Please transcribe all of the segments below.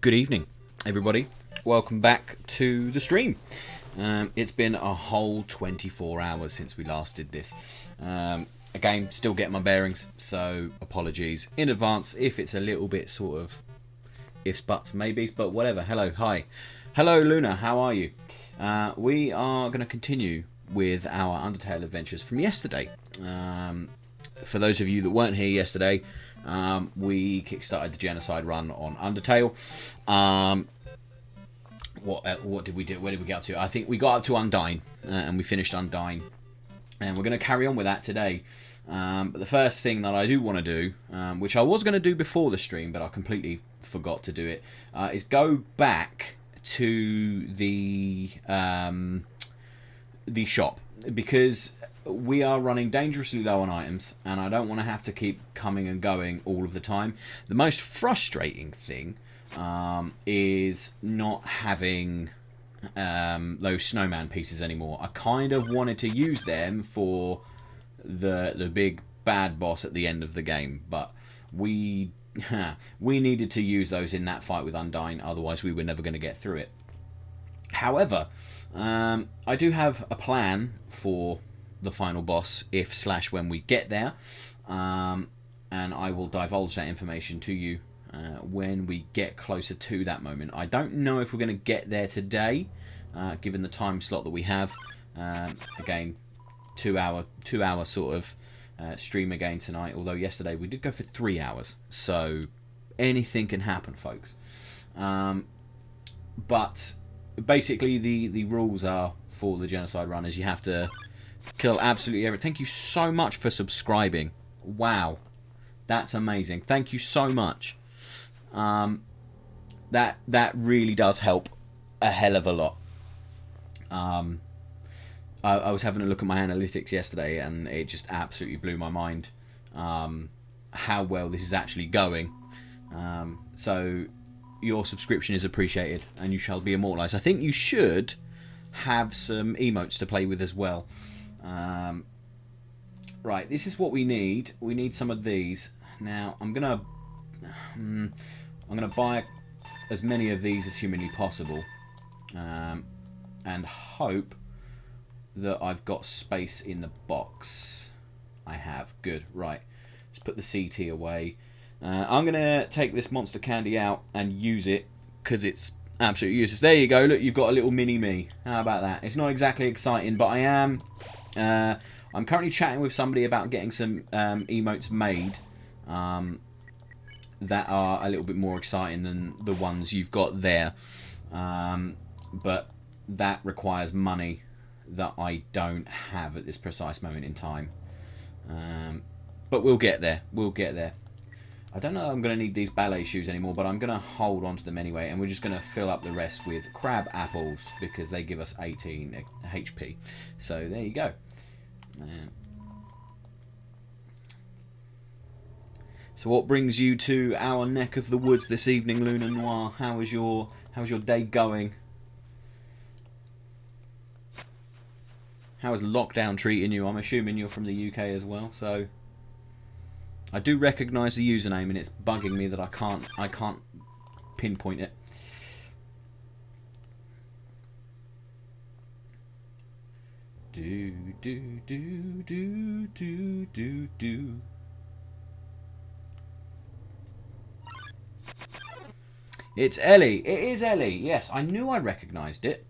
Good evening, everybody. Welcome back to the stream. It's been a whole 24 hours since we last did this. Again, still getting my bearings, so apologies in advance if it's a little bit sort of ifs, buts, maybes, but whatever. Hello, hi. Hello, Luna, how are you? We are going to continue with our Undertale adventures from yesterday. For those of you that weren't here yesterday, we kickstarted the genocide run on Undertale. What did we do? Where did we get up to? I think we got up to Undyne, and we finished Undyne. And we're going to carry on with that today. But the first thing that I do want to do, which I was going to do before the stream, but I completely forgot to do it, is go back to the shop, because we are running dangerously low on items, and I don't want to have to keep coming and going all of the time. The most frustrating thing is not having those snowman pieces anymore. I kind of wanted to use them for the big bad boss at the end of the game, but we needed to use those in that fight with Undyne, otherwise we were never going to get through it. However, I do have a plan for the final boss if/when we get there, and I will divulge that information to you when we get closer to that moment. I don't know if we're going to get there today, given the time slot that we have. Again, two hour sort of stream again tonight, although yesterday we did go for 3 hours, so anything can happen, folks. But basically the rules are for the genocide run is you have to kill absolutely everything. Thank you so much for subscribing. Wow, that's amazing. Thank you so much. That really does help a hell of a lot. I was having a look at my analytics yesterday, and it just absolutely blew my mind how well this is actually going. So your subscription is appreciated, and you shall be immortalised. I think you should have some emotes to play with as well. Right, this is what we need. We need some of these. Now, I'm gonna buy as many of these as humanly possible, and hope that I've got space in the box. I have. Good. Right. Let's put the CT away. I'm going to take this monster candy out and use it because it's absolutely useless. There you go. Look, you've got a little mini-me. How about that? It's not exactly exciting, but I am... I'm currently chatting with somebody about getting some emotes made that are a little bit more exciting than the ones you've got there. But that requires money that I don't have at this precise moment in time. But we'll get there. We'll get there. I don't know if I'm going to need these ballet shoes anymore, but I'm going to hold on to them anyway, and we're just going to fill up the rest with crab apples because they give us 18 HP. So there you go. So what brings you to our neck of the woods this evening, Luna Noir? How's your day going? How is lockdown treating you? I'm assuming you're from the UK as well, so I do recognise the username, and it's bugging me that I can't pinpoint it. Do. It's Ellie. It is Ellie. Yes, I knew I recognised it.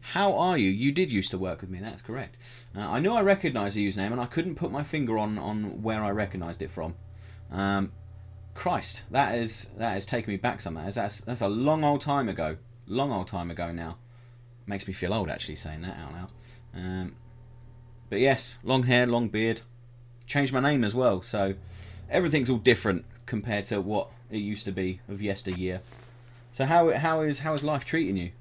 How are you? You did used to work with me, that's correct. I knew I recognised the username, and I couldn't put my finger on where I recognised it from. Christ, that is taking me back somehow. That's a long old time ago. Long old time ago now. Makes me feel old actually saying that out loud. But yes, long hair, long beard. Changed my name as well, so everything's all different compared to what it used to be of yesteryear. So how is life treating you?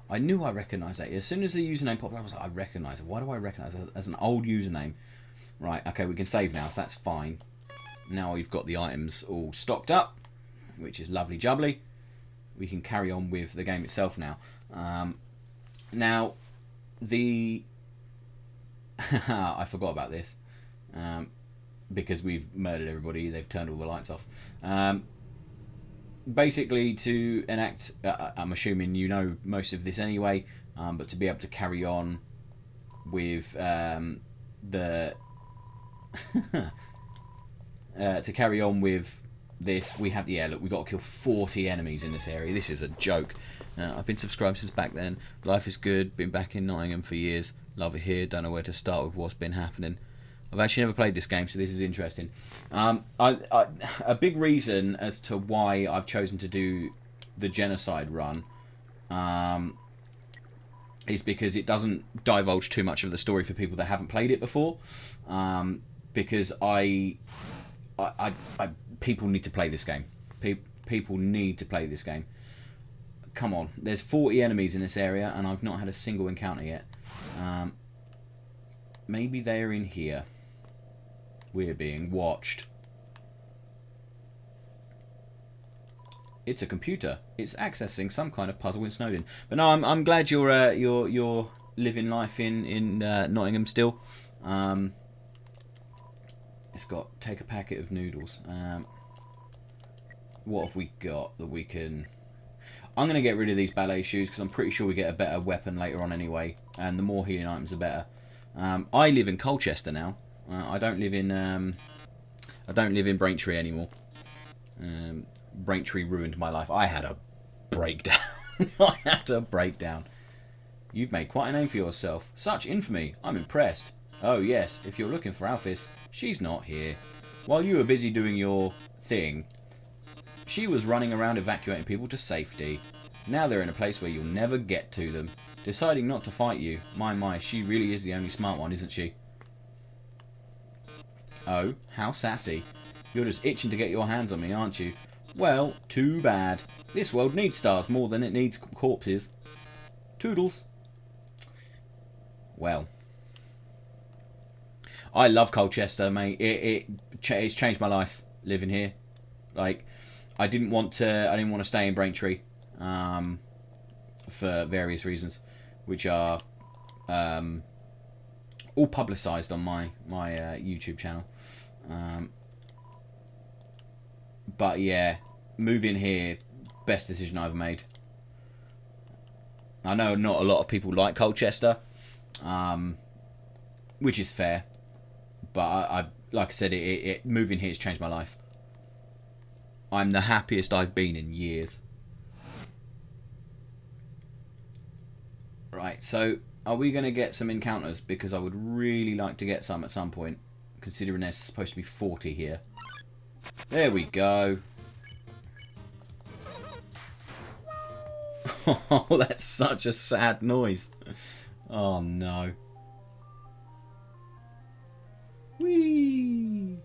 I knew I recognised that. As soon as the username popped up, I was like, I recognise it. Why do I recognise it as an old username? Right, okay, we can save now, so that's fine. Now we've got the items all stocked up, which is lovely jubbly. we can carry on with the game itself now. Now, I forgot about this, because we've murdered everybody. They've turned all the lights off. Basically, to enact, I'm assuming you know most of this anyway, but to be able to carry on with to carry on with this, we have, look, we've got to kill 40 enemies in this area. This is a joke. I've been subscribed since back then. Life is good. Been back in Nottingham for years. Love it here. Don't know where to start with what's been happening. I've actually never played this game, so this is interesting. A big reason as to why I've chosen to do the genocide run is because it doesn't divulge too much of the story for people that haven't played it before. Because people need to play this game. People need to play this game. Come on, there's 40 enemies in this area, and I've not had a single encounter yet. Maybe they're in here. We're being watched. It's a computer. It's accessing some kind of puzzle in Snowdon. But no, I'm glad you're living life in Nottingham still. It's got take a packet of noodles. What have we got that we can? I'm going to get rid of these ballet shoes because I'm pretty sure we get a better weapon later on anyway, and the more healing items the better. I live in Colchester now. I don't live in Braintree anymore. Braintree ruined my life. I had a breakdown. I had a breakdown. You've made quite a name for yourself. Such infamy. I'm impressed. Oh yes, if you're looking for Alphys, she's not here. While you were busy doing your thing, she was running around evacuating people to safety. Now they're in a place where you'll never get to them. Deciding not to fight you. My, she really is the only smart one, isn't she? Oh, how sassy. You're just itching to get your hands on me, aren't you? Well, too bad. This world needs stars more than it needs corpses. Toodles. Well, I love Colchester, mate. It's changed my life living here. Like, I didn't want to stay in Braintree, for various reasons, which are all publicised on my YouTube channel. But yeah, moving here, best decision I've made. I know not a lot of people like Colchester, which is fair. But I like I said, moving here has changed my life. I'm the happiest I've been in years. Right, so are we going to get some encounters? Because I would really like to get some at some point, considering there's supposed to be 40 here. There we go. Oh, that's such a sad noise. Oh no. Whee!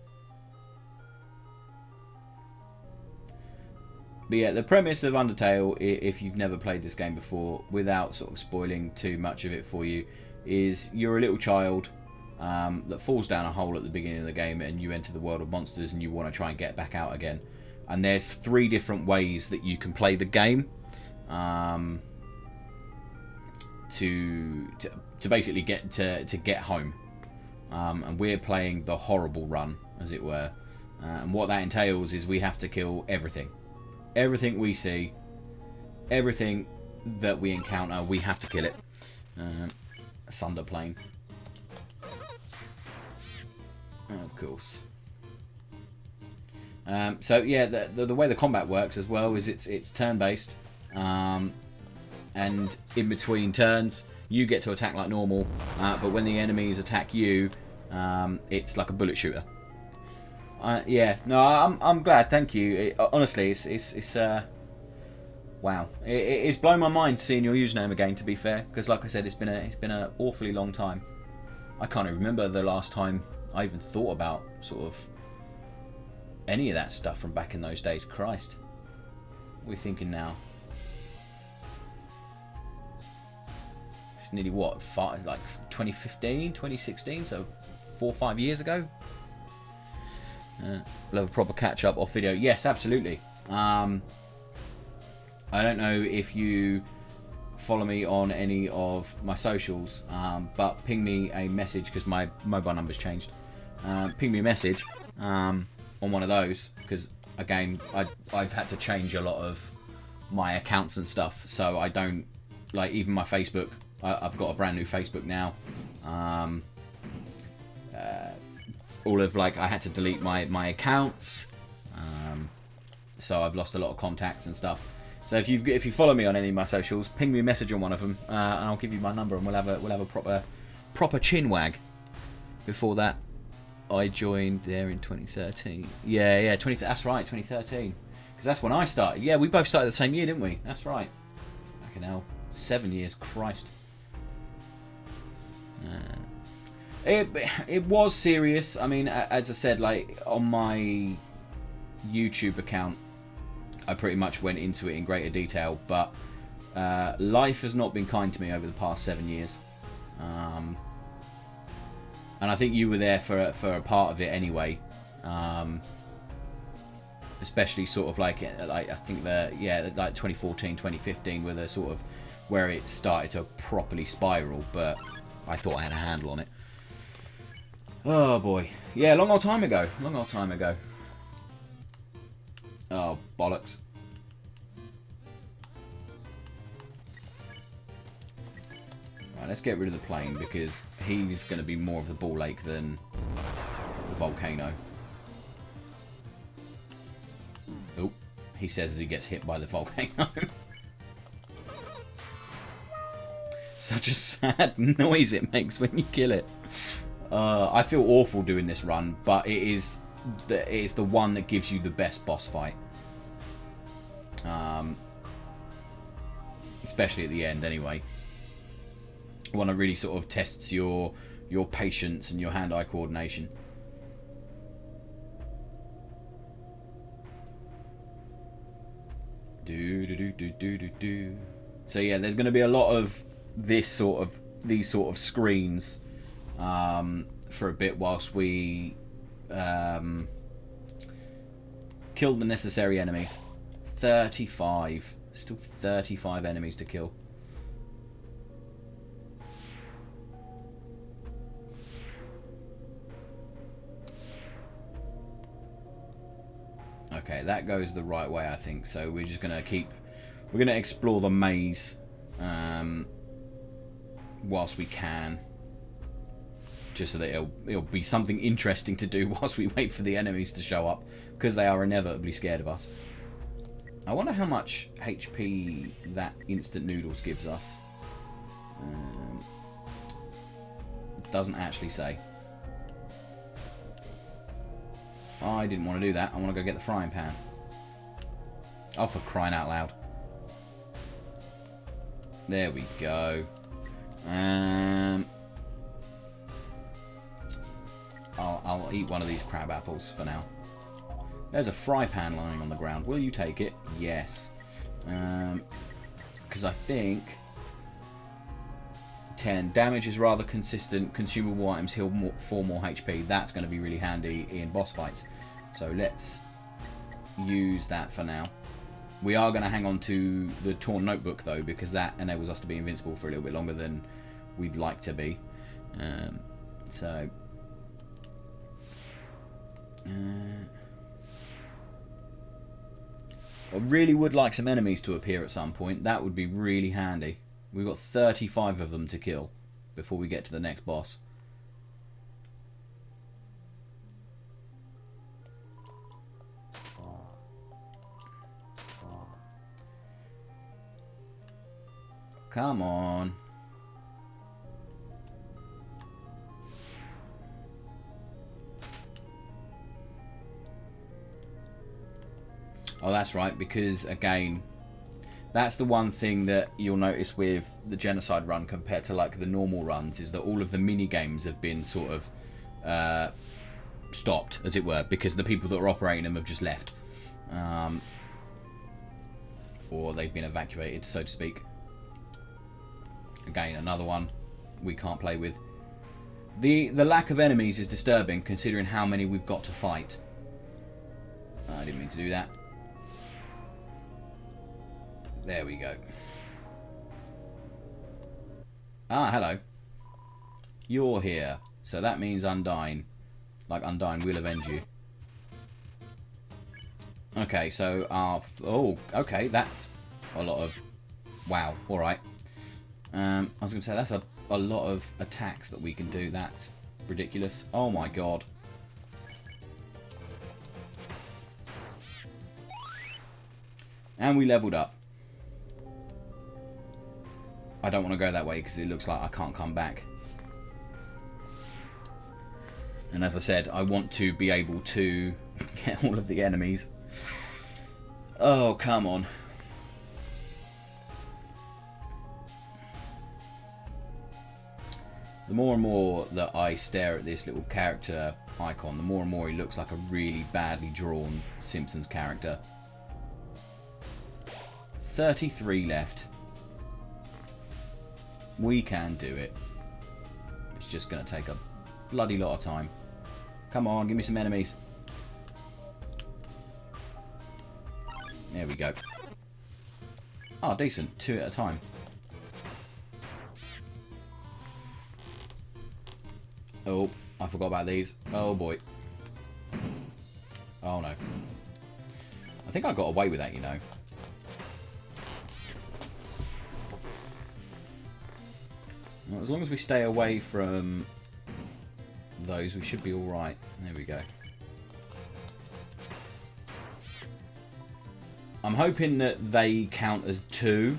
But yeah, the premise of Undertale, if you've never played this game before, without sort of spoiling too much of it for you, is you're a little child that falls down a hole at the beginning of the game, and you enter the world of monsters and you want to try and get back out again. And there's 3 different ways that you can play the game to basically get home. And we're playing the horrible run, as it were. And what that entails is we have to kill everything. Everything we see, everything that we encounter, we have to kill it. Sunder plane. Of course. So yeah, the way the combat works as well is it's turn-based. And in between turns, you get to attack like normal. But when the enemies attack you, it's like a bullet shooter. Yeah, no, I'm glad. Thank you. Honestly, it's wow. It's blown my mind seeing your username again. To be fair, because like I said, it's been an awfully long time. I can't even remember the last time I even thought about sort of any of that stuff from back in those days. Christ, we're thinking now. It's nearly what, like 2015, 2016, so 4 or 5 years ago. We'll have a proper catch up off video. Yes, absolutely. I I don't know if you follow me on any of my socials, but ping me a message, because my mobile number's changed. Ping me a message on one of those, because again I've had to change a lot of my accounts and stuff, so I don't, like, even my Facebook, I've got a brand new Facebook now. All of, like, I had to delete my accounts, so I've lost a lot of contacts and stuff. So if you follow me on any of my socials, ping me a message on one of them, and I'll give you my number, and we'll have a proper chinwag. Before that, I joined there in 2013. Yeah, that's right, 2013, because that's when I started. Yeah, we both started the same year, didn't we? That's right. Fucking hell, 7 years, Christ. It was serious. I mean, as I said, like, on my YouTube account, I pretty much went into it in greater detail, but life has not been kind to me over the past 7 years, and I think you were there for a part of it anyway, especially sort of like I think like 2014, 2015 were the sort of where it started to properly spiral, but I thought I had a handle on it. Oh boy, yeah, long old time ago. Oh, bollocks. Right, let's get rid of the plane, because he's going to be more of the ball lake than the volcano. Oh, he says as he gets hit by the volcano. Such a sad noise it makes when you kill it. I feel awful doing this run, but it is the one that gives you the best boss fight. Especially at the end, anyway. One that really sort of tests your patience and your hand-eye coordination. So yeah, there's going to be a lot of these sort of screens for a bit whilst we kill the necessary enemies. 35. Still 35 enemies to kill. Okay, that goes the right way, I think. So we're just gonna explore the maze whilst we can, just so that it'll be something interesting to do whilst we wait for the enemies to show up, because they are inevitably scared of us. I wonder how much HP that instant noodles gives us. It doesn't actually say. I didn't want to do that. I want to go get the frying pan. Oh, for crying out loud. There we go. I'll eat one of these crab apples for now. There's a fry pan lying on the ground. Will you take it? Yes. Because I think 10 damage is rather consistent. Consumable items heal 4 more HP. That's going to be really handy in boss fights. So let's use that for now. We are going to hang on to the torn notebook though, because that enables us to be invincible for a little bit longer than we'd like to be. So I really would like some enemies to appear at some point. That would be really handy. We've got 35 of them to kill before we get to the next boss. Come on. Oh, that's right, because again, that's the one thing that you'll notice with the genocide run compared to like the normal runs, is that all of the mini games have been sort of stopped, as it were, because the people that are operating them have just left, or they've been evacuated, so to speak. Again, another one we can't play with. The lack of enemies is disturbing, considering how many we've got to fight. I didn't mean to do that. There we go. Ah, hello. You're here. So that means Undyne. Like Undyne will avenge you. Okay, so oh, okay, that's a lot of... Wow, alright. I was going to say, that's a lot of attacks that we can do. That's ridiculous. Oh my god. And we leveled up. I don't want to go that way because it looks like I can't come back. And as I said, I want to be able to get all of the enemies. Oh, come on. The more and more that I stare at this little character icon, the more and more he looks like a really badly drawn Simpsons character. 33 left. We can do it. It's just going to take a bloody lot of time. Come on, give me some enemies. There we go. Oh, decent. 2 at a time. Oh, I forgot about these. Oh boy. Oh no. I think I got away with that, you know. Well, as long as we stay away from those, we should be alright. There we go. I'm hoping that they count as 2.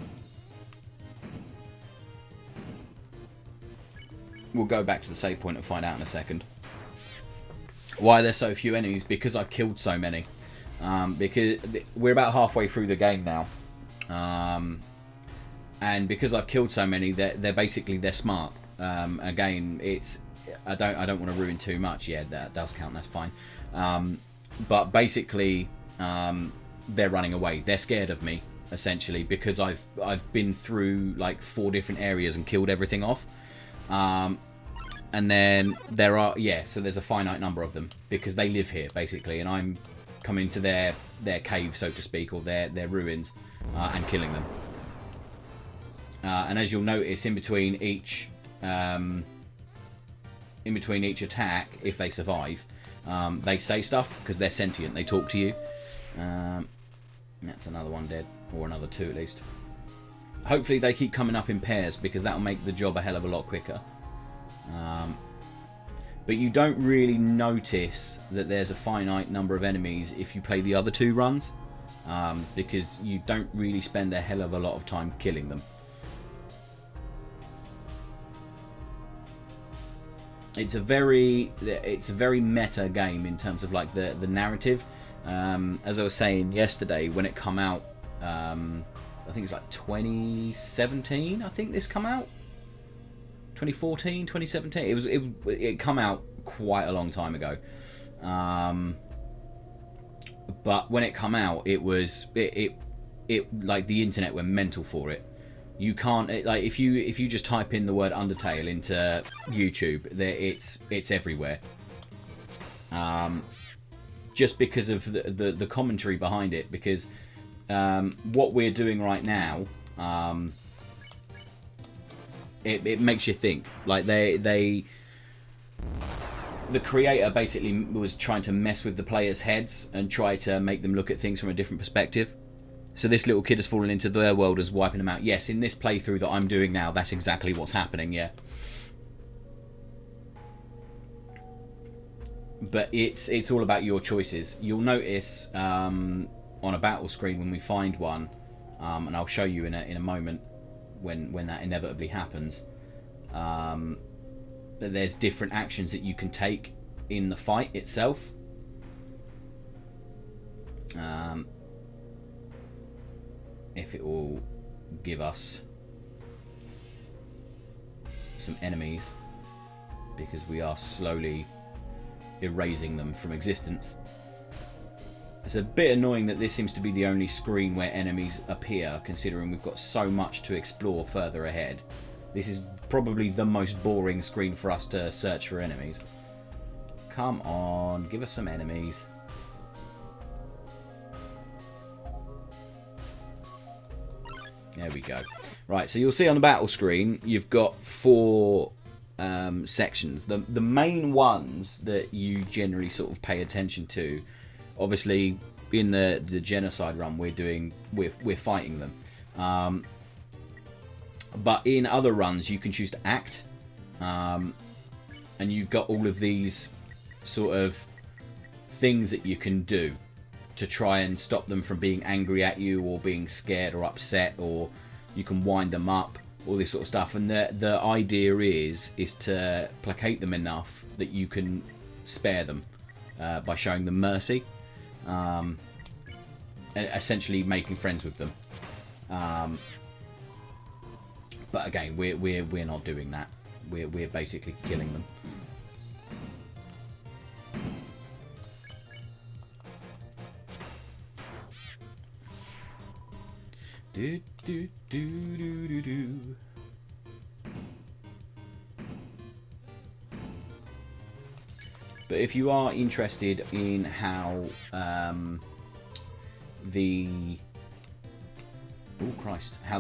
We'll go back to the save point and find out in a second. Why there's so few enemies? Because I've killed so many. Because we're about halfway through the game now. And because I've killed so many, they're smart. Again, it's I don't want to ruin too much. Yeah, that does count. That's fine. But basically, they're running away. They're scared of me essentially because I've been through like 4 different areas and killed everything off. And then there are so there's a finite number of them because they live here basically, and I'm coming to their cave, so to speak, or their ruins, and killing them. And as you'll notice, in between each attack, if they survive, they say stuff because they're sentient. They talk to you. That's another one dead, or another 2 at least. Hopefully they keep coming up in pairs because that'll make the job a hell of a lot quicker. But you don't really notice that there's a finite number of enemies if you play the other 2 runs, because you don't really spend a hell of a lot of time killing them. It's a very meta game in terms of like the narrative. As I was saying yesterday, when it come out, I think it's like 2017. I think this come out 2014, 2017. It come out quite a long time ago. But when it come out, it like the internet went mental for it. You can't like if you just type in the word Undertale into YouTube, it's everywhere. Just because of the commentary behind it, because what we're doing right now, it makes you think. Like the creator basically was trying to mess with the players' heads and try to make them look at things from a different perspective. So this little kid has fallen into their world as wiping them out. Yes, in this playthrough that I'm doing now, that's exactly what's happening, yeah. But it's all about your choices. You'll notice on a battle screen when we find one, and I'll show you in a moment when that inevitably happens, that there's different actions that you can take in the fight itself. If it will give us some enemies, because we are slowly erasing them from existence. It's a bit annoying that this seems to be the only screen where enemies appear, considering we've got so much to explore further ahead. This is probably the most boring screen for us to search for enemies. Come on, give us some enemies. There we go. Right, so you'll see on the battle screen, you've got 4 sections. The main ones that you generally sort of pay attention to, obviously in the genocide run we're fighting them. But in other runs you can choose to act. And you've got all of these sort of things that you can do to try and stop them from being angry at you or being scared or upset, or you can wind them up, all this sort of stuff. And the idea is to placate them enough that you can spare them by showing them mercy, essentially making friends with them. But again, we're not doing that. We're basically killing them. Do do do do do do. But if you are interested in how how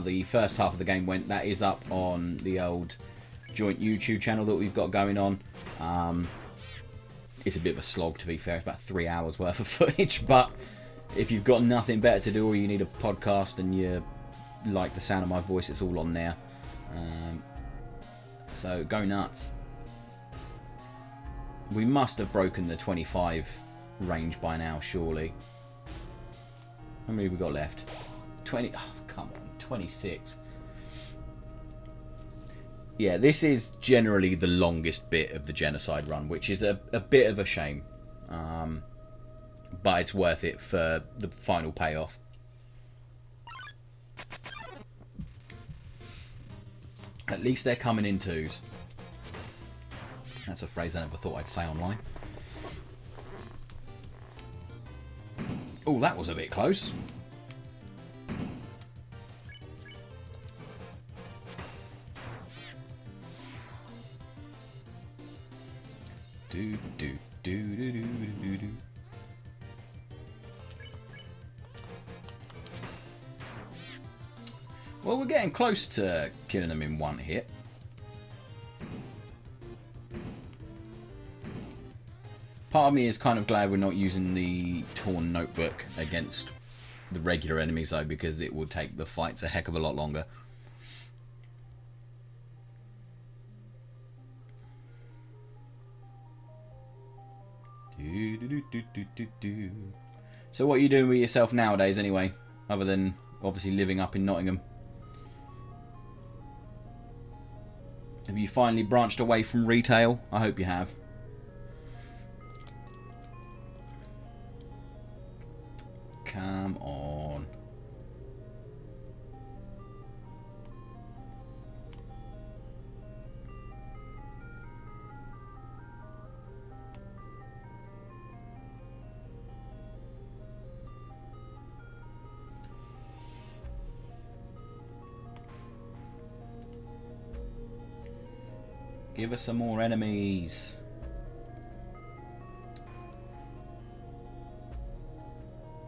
the first half of the game went, that is up on the old joint YouTube channel that we've got going on. It's a bit of a slog, to be fair. It's about 3 hours worth of footage, but if you've got nothing better to do or you need a podcast and you like the sound of my voice, it's all on there. So go nuts. We must have broken the 25 range by now, surely. How many have we got left? 20. Oh, come on. 26. Yeah, this is generally the longest bit of the genocide run, which is a bit of a shame. But it's worth it for the final payoff. At least they're coming in twos. That's a phrase I never thought I'd say online. Oh, that was a bit close. Do do do do do do do. Well, we're getting close to killing them in one hit. Part of me is kind of glad we're not using the torn notebook against the regular enemies, though, because it would take the fights a heck of a lot longer. So what are you doing with yourself nowadays, anyway, other than obviously living up in Nottingham? Have you finally branched away from retail? I hope you have. Come on. Give us some more enemies.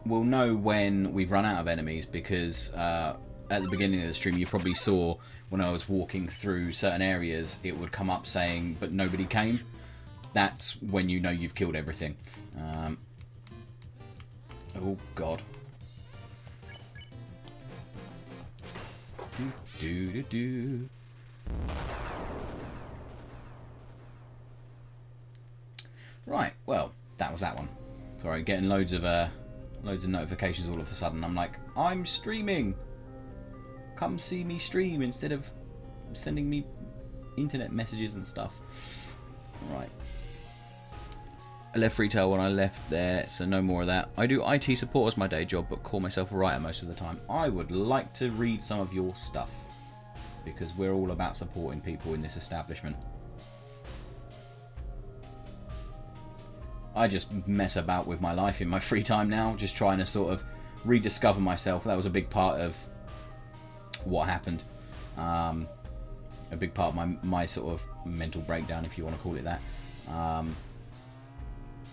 We'll know when we've run out of enemies because at the beginning of the stream you probably saw when I was walking through certain areas it would come up saying but nobody came. That's when you know you've killed everything. Oh god. Do do do do. Right, well, that was that one. Sorry, getting loads of notifications all of a sudden. I'm like, I'm streaming. Come see me stream instead of sending me internet messages and stuff. Right. I left retail when I left there, so no more of that. I do IT support as my day job, but call myself a writer most of the time. I would like to read some of your stuff because we're all about supporting people in this establishment. I just mess about with my life in my free time now, just trying to sort of rediscover myself. That was a big part of what happened. A big part of my sort of mental breakdown, if you want to call it that.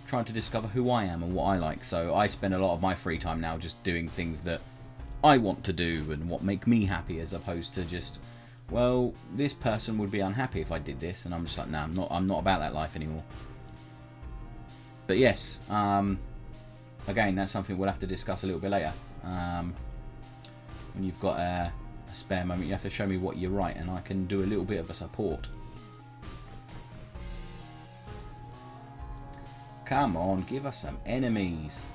Trying to discover who I am and what I like. So I spend a lot of my free time now just doing things that I want to do and what make me happy, as opposed to just, well, this person would be unhappy if I did this, and I'm just like, nah, I'm not about that life anymore. But yes, again, that's something we'll have to discuss a little bit later. When you've got a spare moment, you have to show me what you're right, and I can do a little bit of a support. Come on, give us some enemies.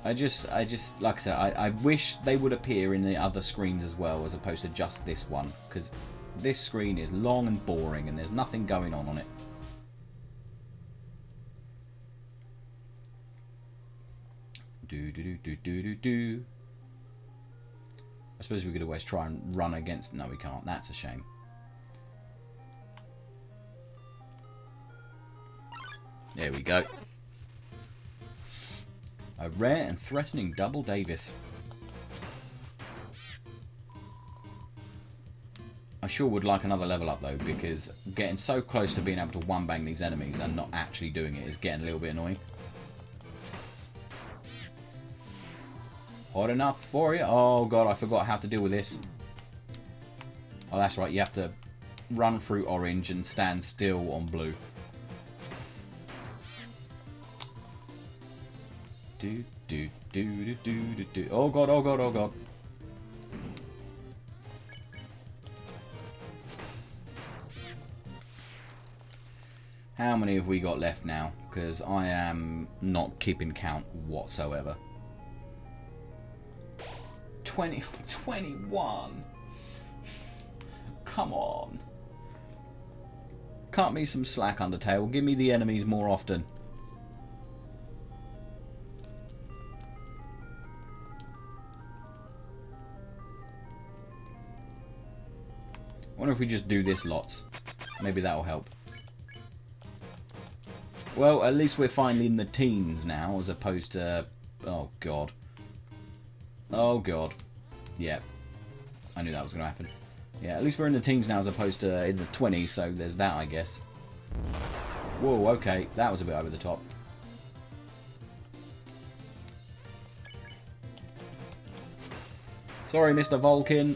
I just, like I said, I wish they would appear in the other screens as well, as opposed to just this one, because this screen is long and boring, and there's nothing going on it. Do. I suppose we could always try and run against... No, we can't. That's a shame. There we go. A rare and threatening Double Davis. I sure would like another level up though, because getting so close to being able to one-bang these enemies and not actually doing it is getting a little bit annoying. Hot enough for you? Oh god, I forgot how to deal with this. Oh, that's right, you have to run through orange and stand still on blue. Do. Oh god, oh god, oh god. How many have we got left now? Because I am not keeping count whatsoever. 21. Come on. Cut me some slack, Undertale. Give me the enemies more often. I wonder if we just do this lots. Maybe that'll help. Well, at least we're finally in the teens now, as opposed to... Oh, God. Oh, God. Yeah. I knew that was going to happen. Yeah, at least we're in the teens now, as opposed to in the 20s, so there's that, I guess. Whoa, okay. That was a bit over the top. Sorry, Mr. Vulcan.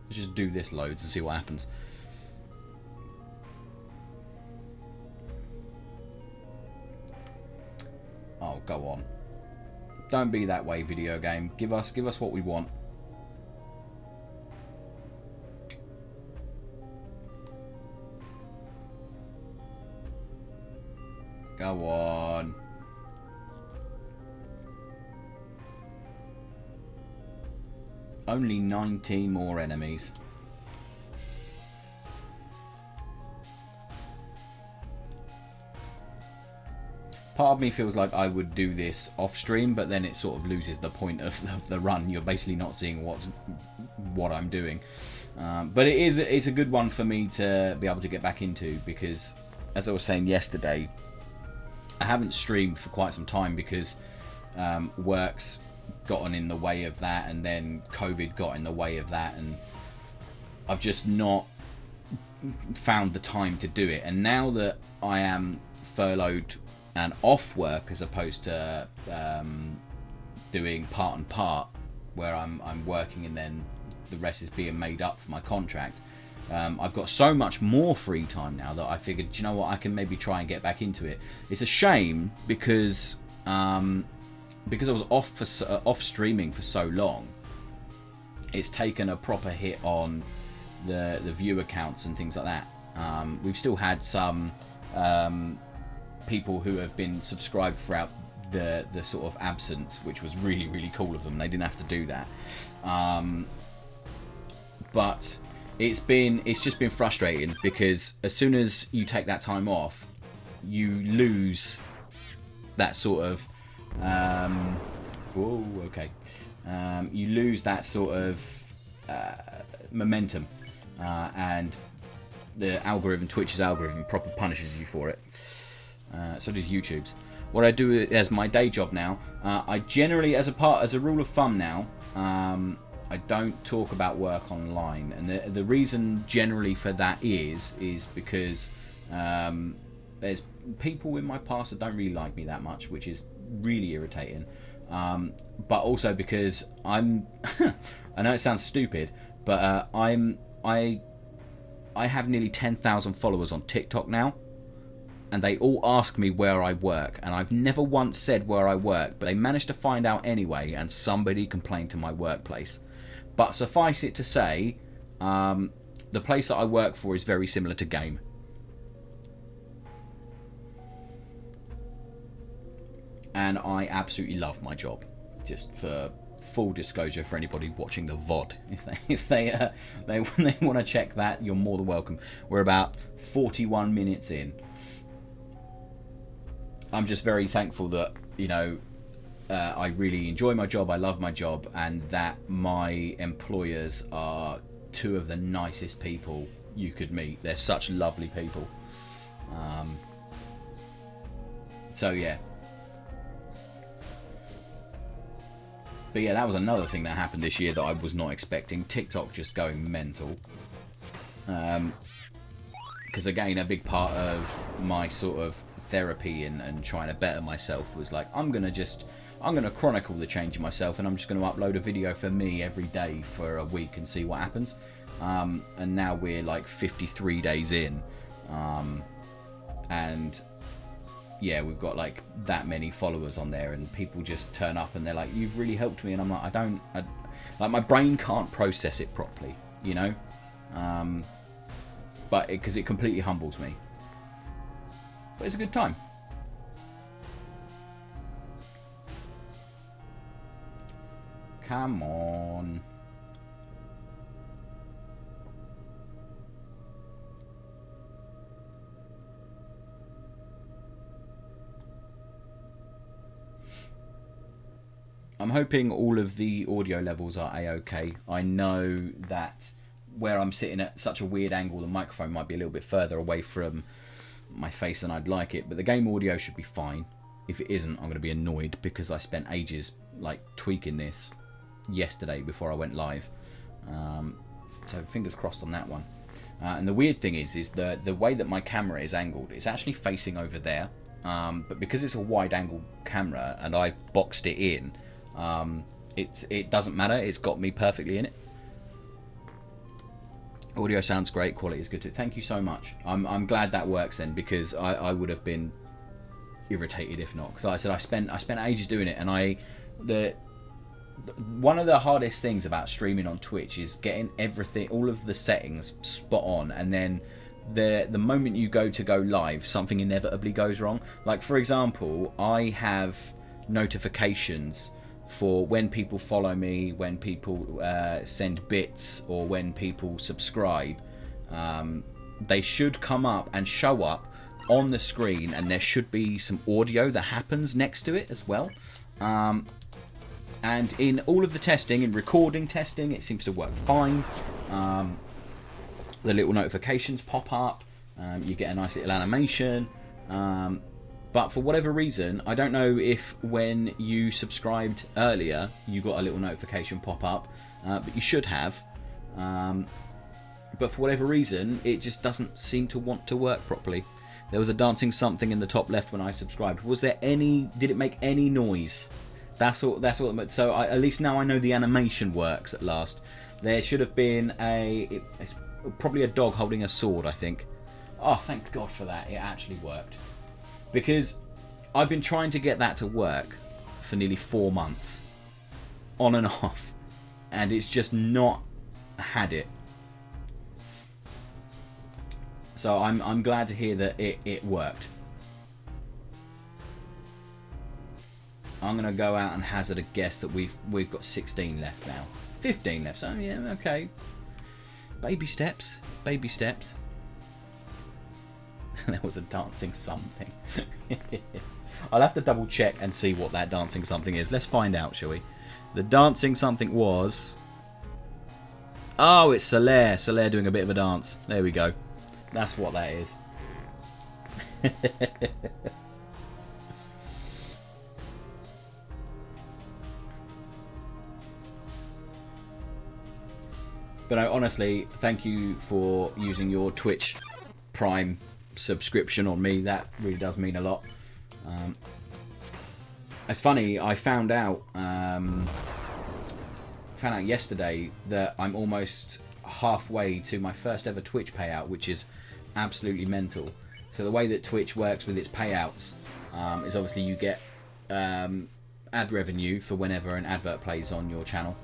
Let's just do this loads and see what happens. Oh, go on. Don't be that way, video game. Give us what we want. Go on. Only 19 more enemies. Part of me feels like I would do this off stream, but then it sort of loses the point of the run. You're basically not seeing what I'm doing. But it's a good one for me to be able to get back into, because as I was saying yesterday, I haven't streamed for quite some time because work's gotten in the way of that, and then COVID got in the way of that, and I've just not found the time to do it. And now that I am furloughed and off work, as opposed to doing part and part, where I'm working and then the rest is being made up for my contract, I've got so much more free time now that I figured, you know what, I can maybe try and get back into it. It's a shame because I was off streaming for so long, it's taken a proper hit on the viewer counts and things like that. We've still had some people who have been subscribed throughout the sort of absence, which was really cool of them. They didn't have to do that, but it's just been frustrating, because as soon as you take that time off, you lose that sort of you lose that sort of momentum, and the algorithm, Twitch's algorithm, proper punishes you for it. So does YouTube's. What I do as my day job now, I generally, as a rule of thumb now, I don't talk about work online, and the reason generally for that is because there's people in my past that don't really like me that much, which is really irritating. But also because I'm I know it sounds stupid, but I have nearly 10,000 followers on TikTok now, and they all ask me where I work, and I've never once said where I work, but they managed to find out anyway, and somebody complained to my workplace. But suffice it to say, the place that I work for is very similar to Game. And I absolutely love my job. Just for full disclosure for anybody watching the VOD, if they want to check that, you're more than welcome. We're about 41 minutes in. I'm just very thankful that, you know, I really enjoy my job, I love my job, and that my employers are two of the nicest people you could meet. They're such lovely people. So yeah. But yeah, that was another thing that happened this year that I was not expecting. TikTok just going mental. Because again, a big part of my sort of therapy and trying to better myself was like, I'm going to chronicle the change in myself, and I'm just going to upload a video for me every day for a week and see what happens. And now we're like 53 days in. And yeah, we've got like that many followers on there, and people just turn up and they're like, you've really helped me, and I'm like, like my brain can't process it properly, you know. But because it completely humbles me, but it's a good time. Come on. I'm hoping all of the audio levels are a-okay. I know that where I'm sitting at such a weird angle, the microphone might be a little bit further away from my face than I'd like it, but the game audio should be fine. If it isn't, I'm going to be annoyed because I spent ages like tweaking this yesterday before I went live. So fingers crossed on that one. And the weird thing is the way that my camera is angled, it's actually facing over there. But because it's a wide angle camera and I've boxed it in, it doesn't matter. It's got me perfectly in it. Audio sounds great. Quality is good too. Thank you so much. I'm glad that works then, because I would have been irritated if not. Because like I said, I spent ages doing it, and one of the hardest things about streaming on Twitch is getting everything, all of the settings spot on, and then the moment you go live, something inevitably goes wrong. Like for example, I have notifications for when people follow me, when people send bits, or when people subscribe. They should come up and show up on the screen, and there should be some audio that happens next to it as well. And in all of the testing, in recording testing, it seems to work fine. The little notifications pop up, you get a nice little animation. But for whatever reason, I don't know if when you subscribed earlier you got a little notification pop up, but you should have. But for whatever reason, it just doesn't seem to want to work properly. There was a dancing something in the top left when I subscribed. Was there any? Did it make any noise? That's all. So at least now I know the animation works at last. There should have been it's probably a dog holding a sword, I think. Oh, thank God for that. It actually worked. Because I've been trying to get that to work for nearly 4 months, on and off, and it's just not had it. So I'm glad to hear that it worked. I'm gonna go out and hazard a guess that we've got 16 left now, 15 left. So yeah, okay. Baby steps, baby steps. There was a dancing something. I'll have to double check and see what that dancing something is. Let's find out, shall we? The dancing something was... Oh, it's Solaire. Solaire doing a bit of a dance. There we go. That's what that is. But no, honestly, thank you for using your Twitch Prime subscription on me. That really does mean a lot. It's funny. I found out yesterday that I'm almost halfway to my first ever Twitch payout, which is absolutely mental. So the way that Twitch works with its payouts is obviously you get ad revenue for whenever an advert plays on your channel,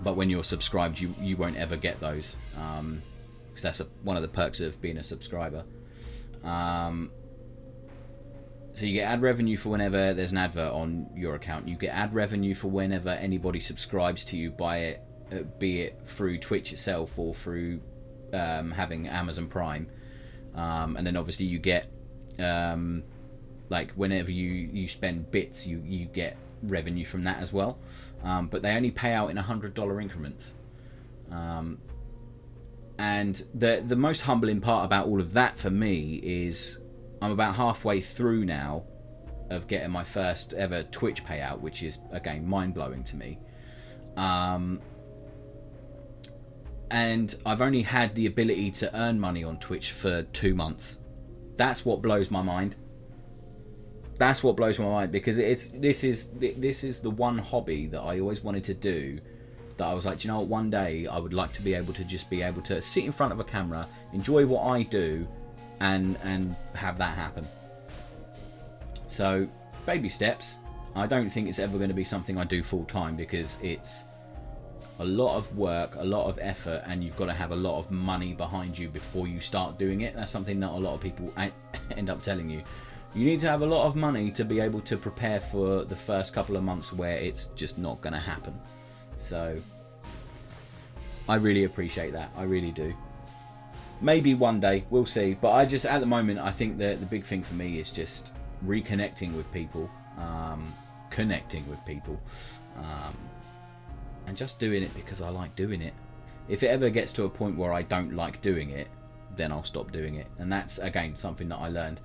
but when you're subscribed you won't ever get those, because that's one of the perks of being a subscriber. So you get ad revenue for whenever there's an advert on your account. You get ad revenue for whenever anybody subscribes to you, be it through Twitch itself or through having Amazon Prime. And then obviously you get like whenever you spend bits, you get revenue from that as well. But they only pay out in $100 increments. And the most humbling part about all of that for me is I'm about halfway through now of getting my first ever Twitch payout, which is again mind-blowing to me. And I've only had the ability to earn money on Twitch for 2 months. That's what blows my mind. That's what blows my mind, because this is the one hobby that I always wanted to do, that I was like, do you know what, one day I would like to be able to sit in front of a camera, enjoy what I do, and have that happen. So baby steps. I don't think it's ever going to be something I do full time, because it's a lot of work, a lot of effort, and you've got to have a lot of money behind you before you start doing it. That's something that a lot of people end up telling you. You need to have a lot of money to be able to prepare for the first couple of months where it's just not going to happen. So I really appreciate that. I really do. Maybe one day, we'll see. But I just, at the moment, I think that the big thing for me is just reconnecting with people, connecting with people, and just doing it because I like doing it. If it ever gets to a point where I don't like doing it, then I'll stop doing it. And that's, again, something that I learned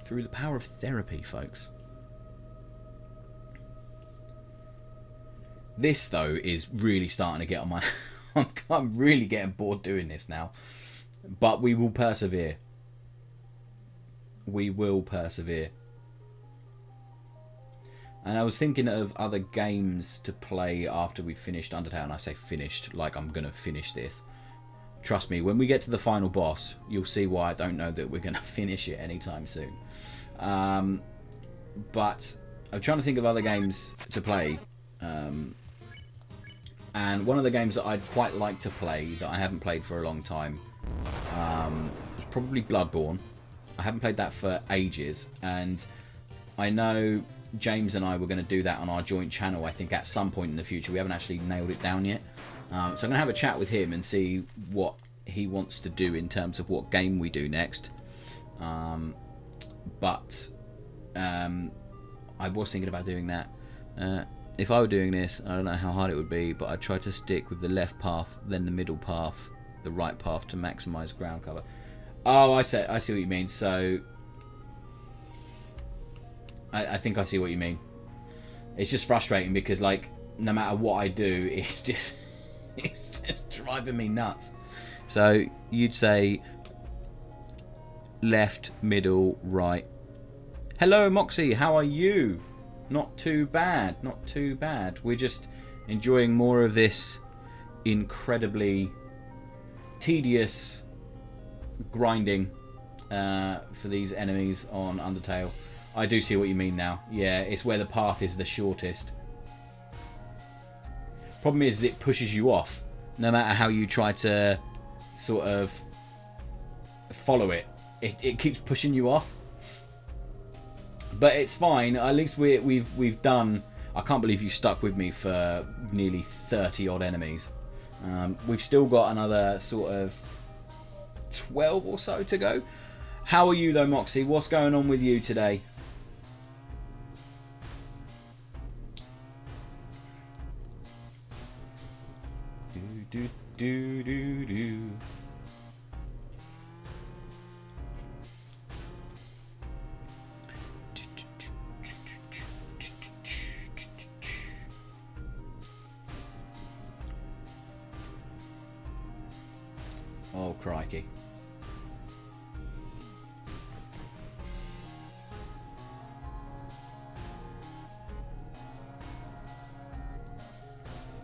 through the power of therapy, folks. This, though, is really starting to get on my... I'm really getting bored doing this now. But we will persevere. We will persevere. And I was thinking of other games to play after we finished Undertale. And I say finished, like I'm going to finish this. Trust me, when we get to the final boss, you'll see why I don't know that we're going to finish it anytime soon. But I'm trying to think of other games to play. And one of the games that I'd quite like to play, that I haven't played for a long time, was probably Bloodborne. I haven't played that for ages. And I know James and I were going to do that on our joint channel, I think, at some point in the future. We haven't actually nailed it down yet. So I'm going to have a chat with him and see what he wants to do in terms of what game we do next. But I was thinking about doing that. If I were doing this, I don't know how hard it would be, but I'd try to stick with the left path, then the middle path, the right path to maximise ground cover. Oh, I see what you mean. So I think I see what you mean. It's just frustrating because, like, no matter what I do, it's just driving me nuts. So you'd say left, middle, right. Hello, Moxie. How are you? Not too bad. Not too bad. We're just enjoying more of this incredibly tedious grinding for these enemies on Undertale. I do see what you mean now. Yeah, it's where the path is the shortest. Problem is it pushes you off. No matter how you try to sort of follow it, it keeps pushing you off. But it's fine. At least we've done. I can't believe you stuck with me for nearly 30 odd enemies. We've still got another sort of 12 or so to go. How are you though, Moxie? What's going on with you today? Do do do do. Oh, crikey.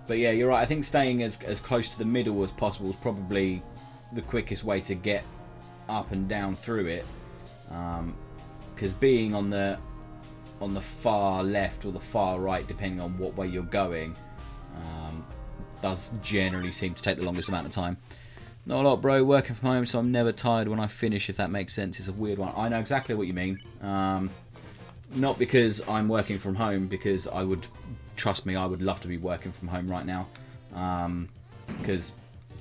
But yeah, you're right. I think staying as close to the middle as possible is probably the quickest way to get up and down through it. Because being on the far left or the far right, depending on what way you're going, does generally seem to take the longest amount of time. Not a lot, bro. Working from home, so I'm never tired when I finish, if that makes sense. It's a weird one. I know exactly what you mean. Not because I'm working from home, because trust me, I would love to be working from home right now. Because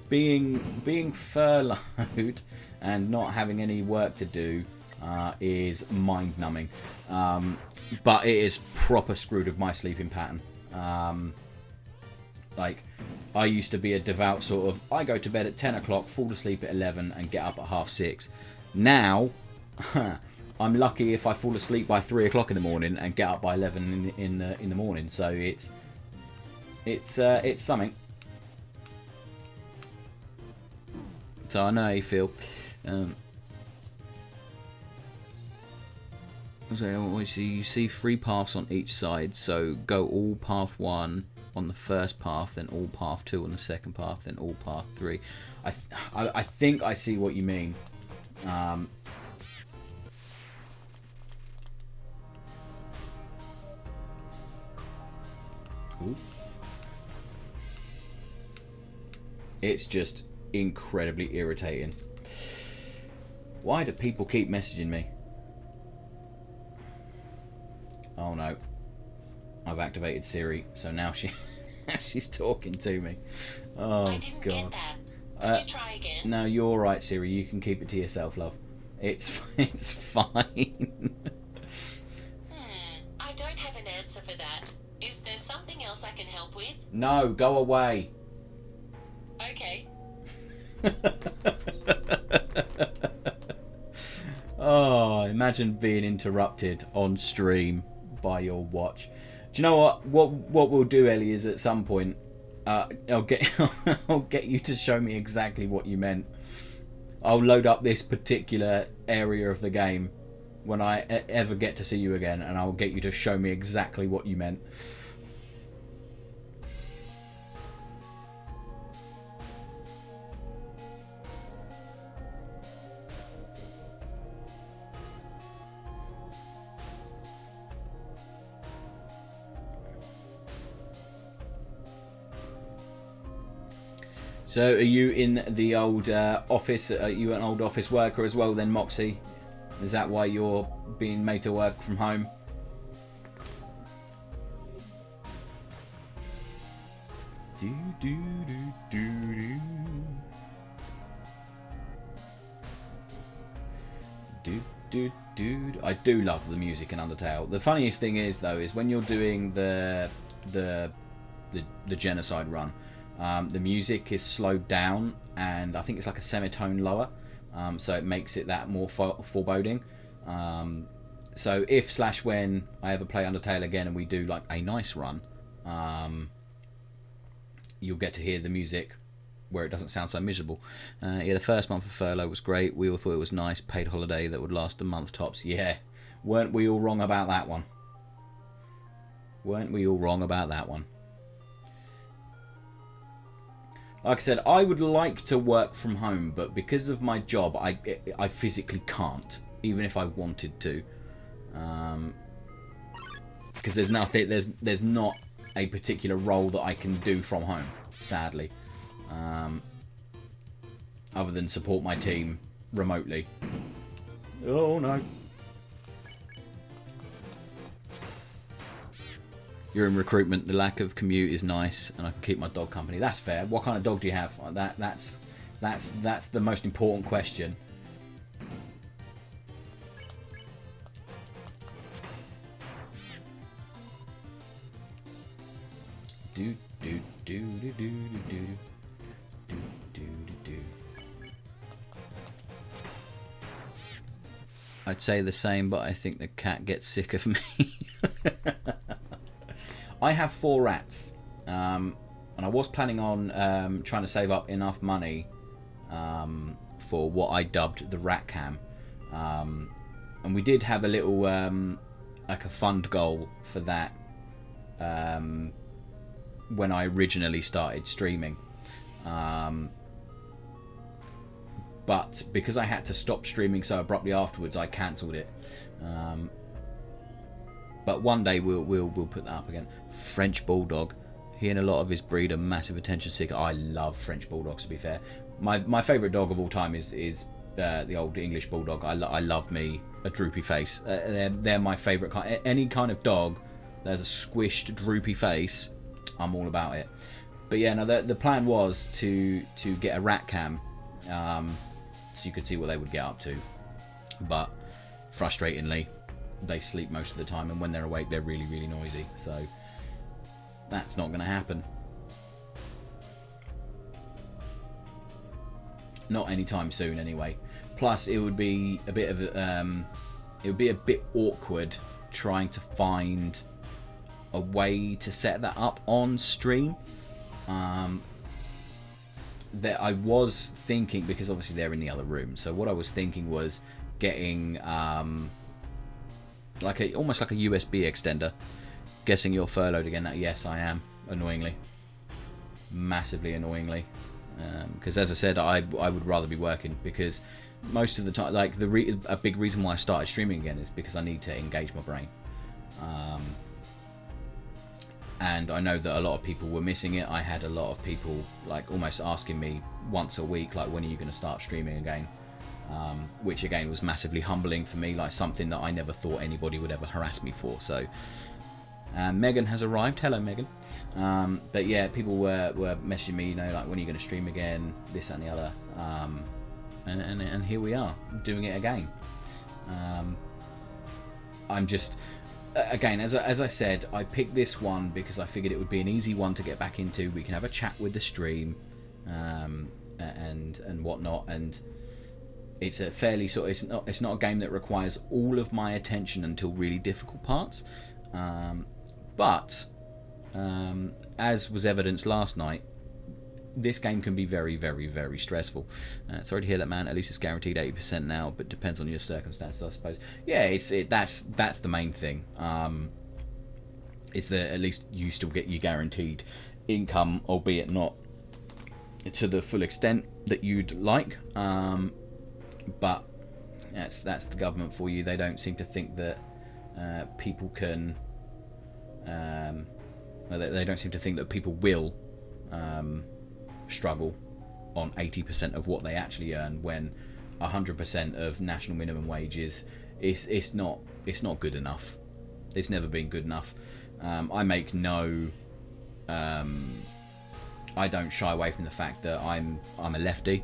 being furloughed and not having any work to do is mind-numbing. But it is proper screwed with my sleeping pattern. Like, I used to be a devout sort of, I go to bed at 10 o'clock, fall asleep at 11 and get up at 6:30. Now, I'm lucky if I fall asleep by 3 o'clock in the morning and get up by 11 in the morning. So it's something. So I know how you feel. So you see 3 paths on each side. So go all path 1 on the first path, then all path 2 on the second path, then all path 3. I think I see what you mean. Ooh. It's just incredibly irritating. Why do people keep messaging me? Oh no. I've activated Siri, so now she's talking to me. Oh, I didn't God. Get that. Could you try again? No, you're right, Siri. You can keep it to yourself, love. It's fine. I don't have an answer for that. Is there something else I can help with? No, go away. Okay. Oh, imagine being interrupted on stream by your watch. Do you know what we'll do, Ellie, is at some point I'll get you to show me exactly what you meant. I'll load up this particular area of the game when I ever get to see you again, and I'll get you to show me exactly what you meant. So, are you in the old office? Are you an old office worker as well then, Moxie? Is that why you're being made to work from home? Do, do, do, do, do. Do, do, do. I do love the music in Undertale. The funniest thing is, though, is when you're doing the genocide run, the music is slowed down, and I think it's like a semitone lower, so it makes it that more foreboding. So if / when I ever play Undertale again and we do like a nice run, you'll get to hear the music where it doesn't sound so miserable. Yeah, the first month of furlough was great. We all thought it was nice. Paid holiday that would last a month tops. Yeah, weren't we all wrong about that one? Weren't we all wrong about that one? Like I said, I would like to work from home, but because of my job, I physically can't, even if I wanted to, because there's nothing, there's not a particular role that I can do from home, sadly, other than support my team remotely. Oh no. You're in recruitment. The lack of commute is nice, and I can keep my dog company. That's fair. What kind of dog do you have? That's the most important question. Do do do do do do do do do. I'd say the same, but I think the cat gets sick of me. I have 4 rats, and I was planning on trying to save up enough money for what I dubbed the rat cam, and we did have a little like a fund goal for that when I originally started streaming. But because I had to stop streaming so abruptly afterwards, I cancelled it. But one day we'll put that up again. French Bulldog. He and a lot of his breed are massive attention seeker. I love French Bulldogs, to be fair. My favourite dog of all time is the old English Bulldog. I love me a droopy face. They're my favourite kind. Any kind of dog that has a squished, droopy face, I'm all about it. But yeah, no, the plan was to get a rat cam, so you could see what they would get up to. But frustratingly, they sleep most of the time, and when they're awake, they're really, really noisy. So that's not going to happen. Not anytime soon, anyway. Plus, it would be a bit of awkward trying to find a way to set that up on stream. That I was thinking, because obviously they're in the other room. So what I was thinking was getting almost like a USB extender. Guessing you're furloughed again. Yes, I am. Annoyingly, massively annoyingly. Because as I said, I would rather be working, because most of the time, like a big reason why I started streaming again is because I need to engage my brain. And I know that a lot of people were missing it. I had a lot of people like almost asking me once a week, like, when are you going to start streaming again? Which again was massively humbling for me, like something that I never thought anybody would ever harass me for. So Megan has arrived. Hello, Megan. But yeah, people were messaging me, like, when are you going to stream again? This, that, and the other. And here we are, doing it again. I'm just... Again, as I said, I picked this one because I figured it would be an easy one to get back into. We can have a chat with the stream, and whatnot. And it's a fairly it's not a game that requires all of my attention until really difficult parts. But as was evidenced last night, this game can be very, very, very stressful. Sorry to hear that, man. At least it's guaranteed 80% now, but depends on your circumstances, I suppose. Yeah, that's the main thing. It's that at least you still get your guaranteed income, albeit not to the full extent that you'd like. But that's the government for you. They don't seem to think that people can. They don't seem to think that people will. Struggle on 80% of what they actually earn, when 100% of national minimum wage is not good enough. It's never been good enough. I make no I don't shy away from the fact that I'm a lefty,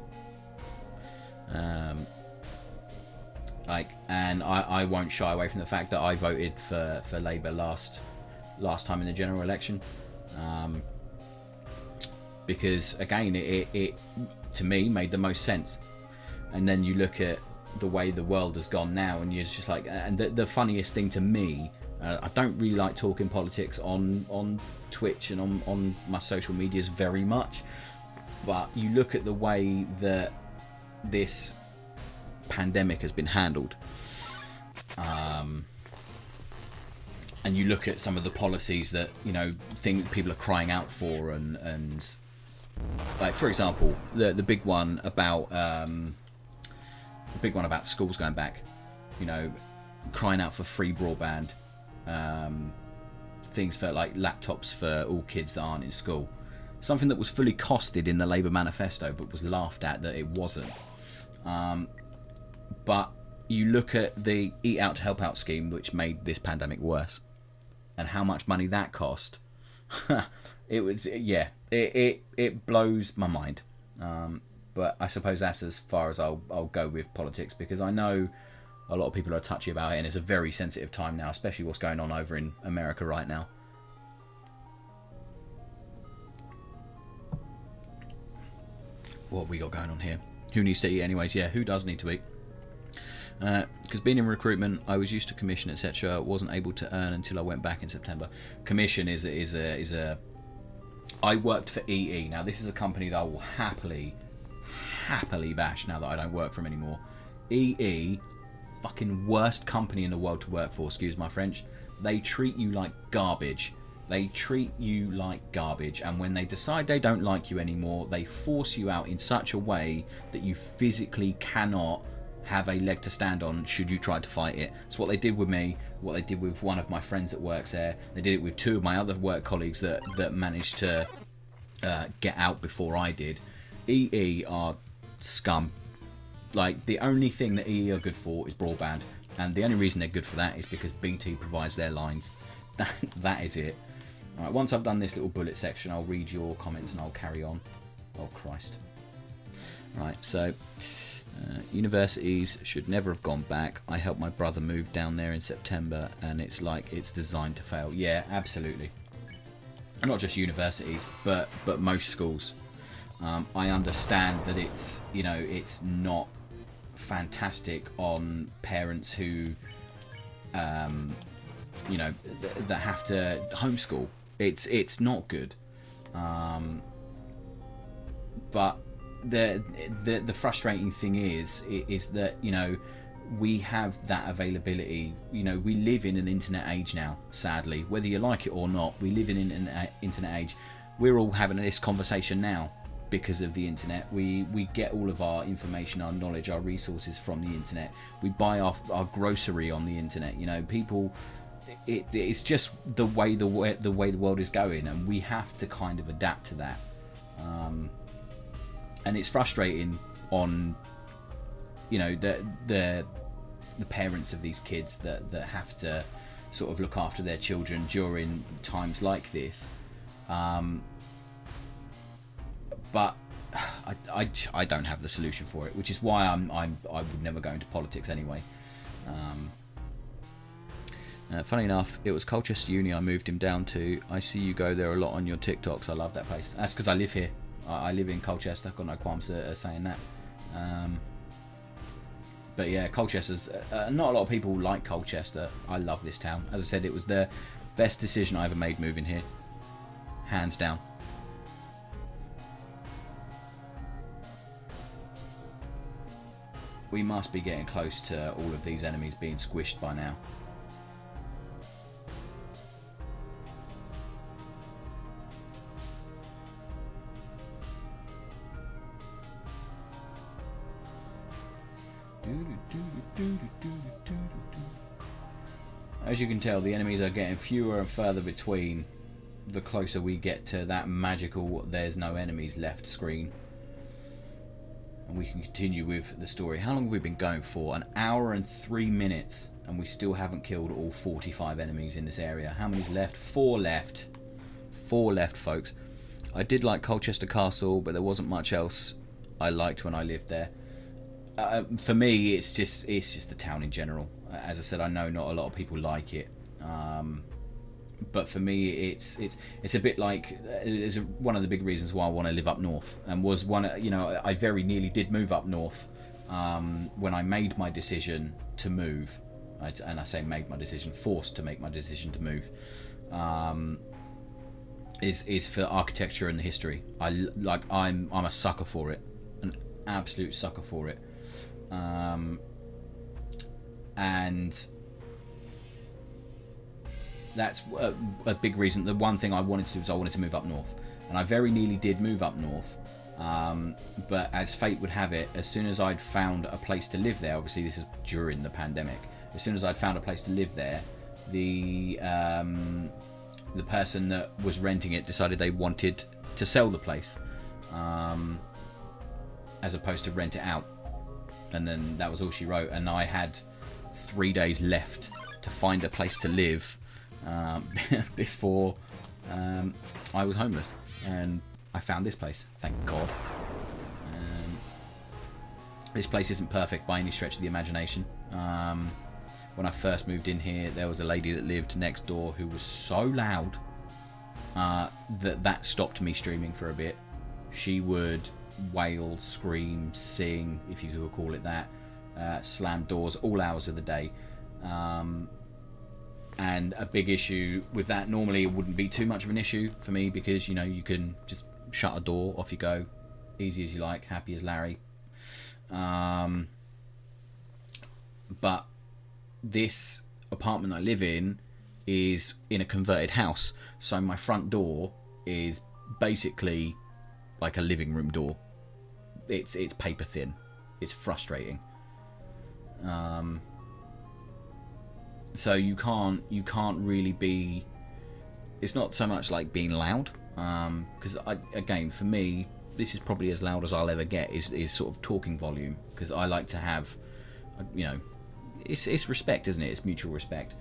and I won't shy away from the fact that I voted for Labour last time in the general election. Because again, it to me made the most sense. And then you look at the way the world has gone now, and you're just like, and the funniest thing to me, I don't really like talking politics on Twitch and on my social medias very much, but you look at the way that this pandemic has been handled, and you look at some of the policies that people are crying out for, and like, for example, the big one about schools going back, crying out for free broadband, things for like laptops for all kids that aren't in school, something that was fully costed in the Labour manifesto but was laughed at that it wasn't. But you look at the Eat Out to Help Out scheme, which made this pandemic worse, and how much money that cost. It was, yeah, it blows my mind. But I suppose that's as far as I'll go with politics, because I know a lot of people are touchy about it, and it's a very sensitive time now, especially what's going on over in America right now. What have we got going on here? Who needs to eat anyways? Yeah, who does need to eat? Because being in recruitment, I was used to commission, etc. Wasn't able to earn until I went back in September. Commission is a I worked for EE. Now this is a company that I will happily bash now that I don't work for them anymore. EE, fucking worst company in the world to work for. Excuse my French. They treat you like garbage. They treat you like garbage, and when they decide they don't like you anymore, they force you out in such a way that you physically cannot have a leg to stand on should you try to fight it. It's what they did with me, what they did with one of my friends that works there. They did it with two of my other work colleagues that managed to get out before I did. EE are scum. Like, the only thing that EE are good for is broadband, and the only reason they're good for that is because BT provides their lines. That is it. Alright, once I've done this little bullet section, I'll read your comments and I'll carry on. Oh Christ. Right, so universities should never have gone back. I helped my brother move down there in September, and it's like it's designed to fail. Yeah, absolutely. And not just universities, but most schools. I understand that it's, you know, it's not fantastic on parents who, you know, that have to homeschool. It's not good. But the frustrating thing is that, you know, we have that availability. You know, we live in an internet age now, sadly. Whether you like it or not, we live in an internet age. We're all having this conversation now because of the internet. We get all of our information, our knowledge, our resources from the internet. We buy our grocery on the internet. You know, people, it's just the way the world is going, and we have to kind of adapt to that. And it's frustrating on, you know, the parents of these kids that have to sort of look after their children during times like this. But I don't have the solution for it, which is why I would never go into politics anyway. Funny enough, it was Colchester Uni I moved him down to. I see you go there a lot on your TikToks. I love that place. That's because I live here. I live in Colchester. Got no qualms saying that. But yeah, Colchester's not a lot of people like Colchester. I love this town. As I said, it was the best decision I ever made moving here, hands down. We must be getting close to all of these enemies being squished by now. As you can tell, the enemies are getting fewer and further between the closer we get to that magical "there's no enemies left" screen. And we can continue with the story. How long have we been going for? 1 hour and 3 minutes, and we still haven't killed all 45 enemies in this area. How many's left? 4 left. 4 left, folks. I did like Colchester Castle, but there wasn't much else I liked when I lived there. For me, it's just the town in general. As I said, I know not a lot of people like it, but for me, it's a bit like it's one of the big reasons why I want to live up north, and was one. You know, I very nearly did move up north when I made my decision to move, and I say made my decision, forced to make my decision to move. Is for architecture and the history. I'm a sucker for it, an absolute sucker for it. And that's a big reason. The one thing I wanted to do was I wanted to move up north, and I very nearly did move up north, but as fate would have it, as soon as I'd found a place to live there, obviously this is during the pandemic, as soon as I'd found a place to live there, the person that was renting it decided they wanted to sell the place, as opposed to rent it out. And then that was all she wrote, and I had 3 days left to find a place to live before I was homeless, and I found this place, thank God. This place isn't perfect by any stretch of the imagination. When I first moved in here, there was a lady that lived next door who was so loud that stopped me streaming for a bit. She would wail, scream, sing, if you could call it that, slam doors all hours of the day, and a big issue with that, normally it wouldn't be too much of an issue for me, because, you know, you can just shut a door, off you go, easy as you like, happy as Larry. But this apartment I live in is in a converted house, so my front door is basically like a living room door. It's paper thin. It's frustrating. So you can't really be. It's not so much like being loud, because again, for me, this is probably as loud as I'll ever get. Is sort of talking volume, because I like to have, you know, it's respect, isn't it? It's mutual respect.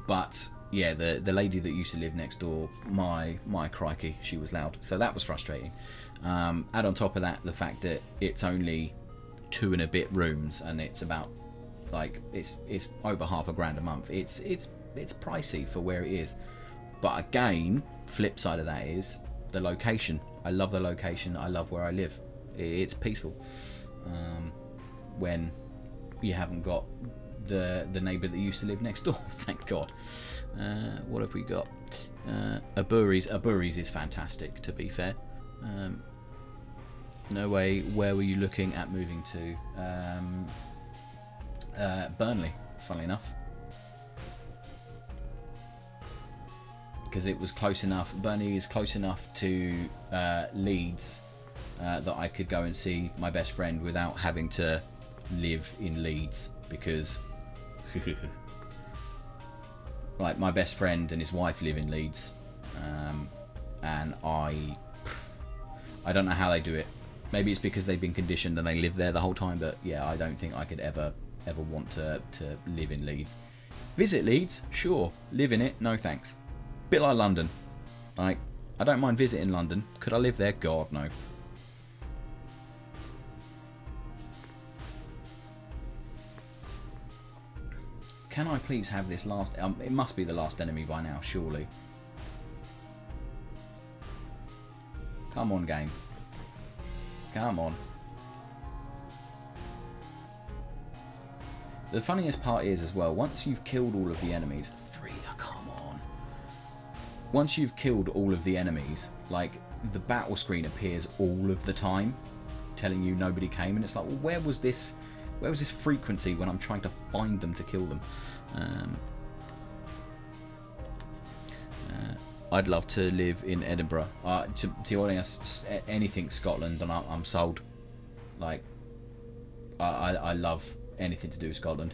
But yeah, the lady that used to live next door, my crikey, she was loud. So that was frustrating. Add on top of that the fact that it's only 2 and a bit rooms, and it's about like it's over £500 a month. It's pricey for where it is. But again, flip side of that is the location. I love the location. I love where I live. It's peaceful. When you haven't got the neighbour that used to live next door, thank God. What have we got? Aburi's is fantastic, to be fair. No way. Where were you looking at moving to? Burnley, funnily enough, because it was close enough. Burnley is close enough to Leeds that I could go and see my best friend without having to live in Leeds, because like my best friend and his wife live in Leeds, and I don't know how they do it. Maybe it's because they've been conditioned and they live there the whole time, but yeah, I don't think I could ever want to live in Leeds. Visit Leeds, sure. Live in it, no thanks. Bit like London. Like, I don't mind visiting London. Could I live there? God, no. Can I please have this last... it must be the last enemy by now, surely. Come on, game. Come on. The funniest part is, as well, once you've killed all of the enemies... 3, come on. Once you've killed all of the enemies, like, the battle screen appears all of the time, telling you nobody came, and it's like, well, where was this frequency when I'm trying to find them to kill them? I'd love to live in Edinburgh. To be honest, anything Scotland, and I'm sold. Like, I love anything to do with Scotland.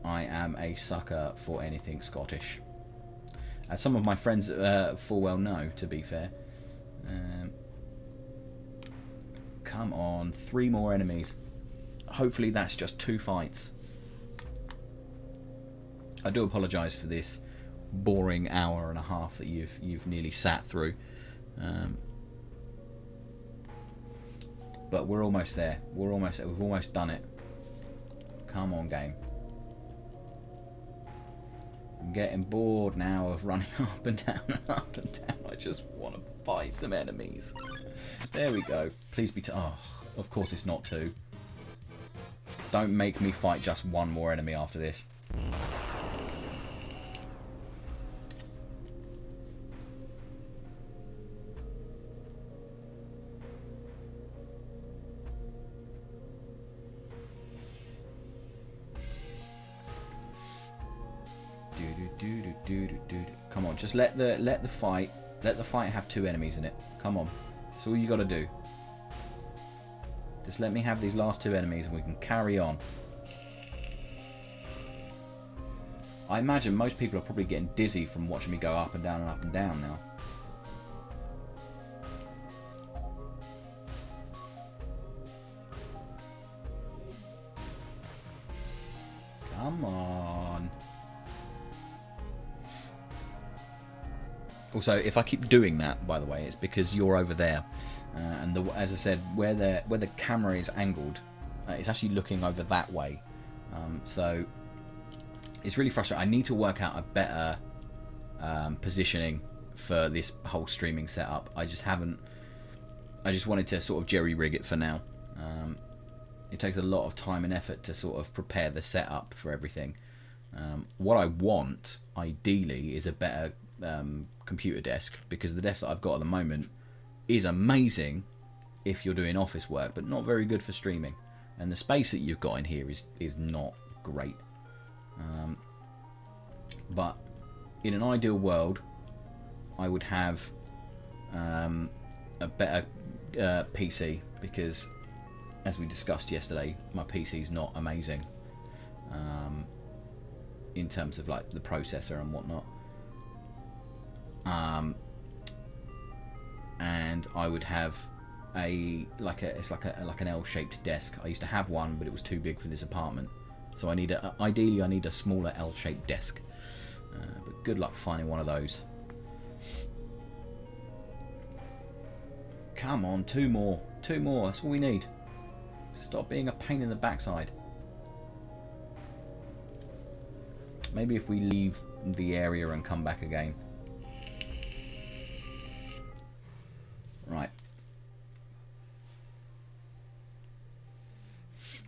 I am a sucker for anything Scottish, as some of my friends full well know, to be fair. Come on, 3 more enemies. Hopefully that's just 2 fights. I do apologise for this boring hour and a half that you've nearly sat through, but we're almost there. We've almost done it. Come on, game. I'm getting bored now of running up and down and up and down. I just want to fight some enemies. There we go. Please be... oh, of course it's not 2. Don't make me fight just 1 more enemy after this. Come on, just let the fight have 2 enemies in it. Come on, that's all you got to do. Just let me have these last 2 enemies and we can carry on. I imagine most people are probably getting dizzy from watching me go up and down and up and down now. Come on. Also, if I keep doing that, by the way, it's because you're over there, and as I said, where the camera is angled, it's actually looking over that way. So it's really frustrating. I need to work out a better positioning for this whole streaming setup. I just haven't. I just wanted to sort of jerry rig it for now. It takes a lot of time and effort to sort of prepare the setup for everything. What I want, ideally, is a better computer desk, because the desk that I've got at the moment is amazing if you're doing office work, but not very good for streaming. And the space that you've got in here is not great. But in an ideal world, I would have a better PC, because as we discussed yesterday, my PC's not amazing in terms of like the processor and whatnot. And I would have it's like an L-shaped desk. I used to have one, but it was too big for this apartment. So ideally I need a smaller L-shaped desk. But good luck finding one of those. Come on, two more. That's all we need. Stop being a pain in the backside. Maybe if we leave the area and come back again. Right.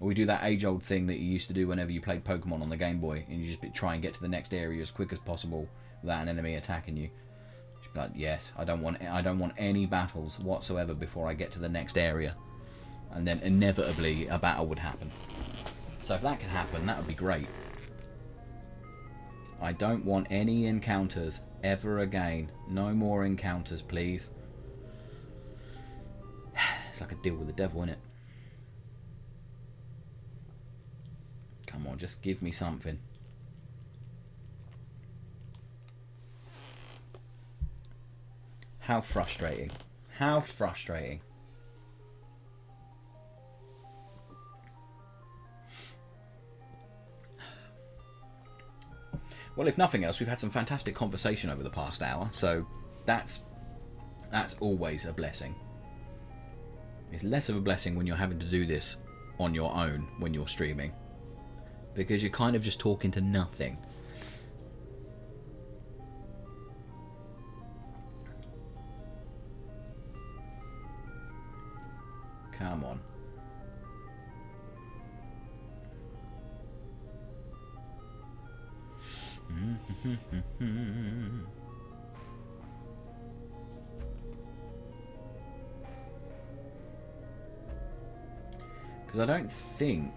Or we do that age-old thing that you used to do whenever you played Pokemon on the Game Boy, and you just try and get to the next area as quick as possible without an enemy attacking you. Just be like, yes, I don't want any battles whatsoever before I get to the next area, and then inevitably a battle would happen. So if that can happen, that would be great. I don't want any encounters ever again. No more encounters, please. It's like a deal with the devil, isn't it? Come on, just give me something. How frustrating. How frustrating. Well, if nothing else, we've had some fantastic conversation over the past hour, so that's always a blessing. It's less of a blessing when you're having to do this on your own when you're streaming, because you're kind of just talking to nothing. Come on. Because I don't think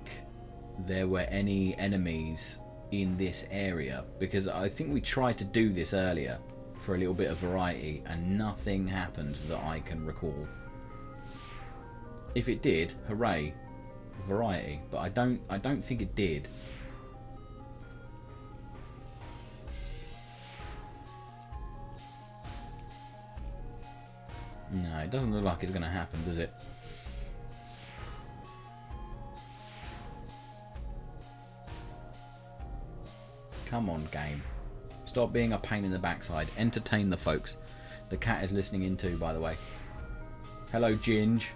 there were any enemies in this area, because I think we tried to do this earlier for a little bit of variety and nothing happened that I can recall. If it did, hooray, variety, but I don't think it did. No, it doesn't look like it's going to happen, does it? Come on, game. Stop being a pain in the backside. Entertain the folks. The cat is listening in too, by the way. Hello, Ginge.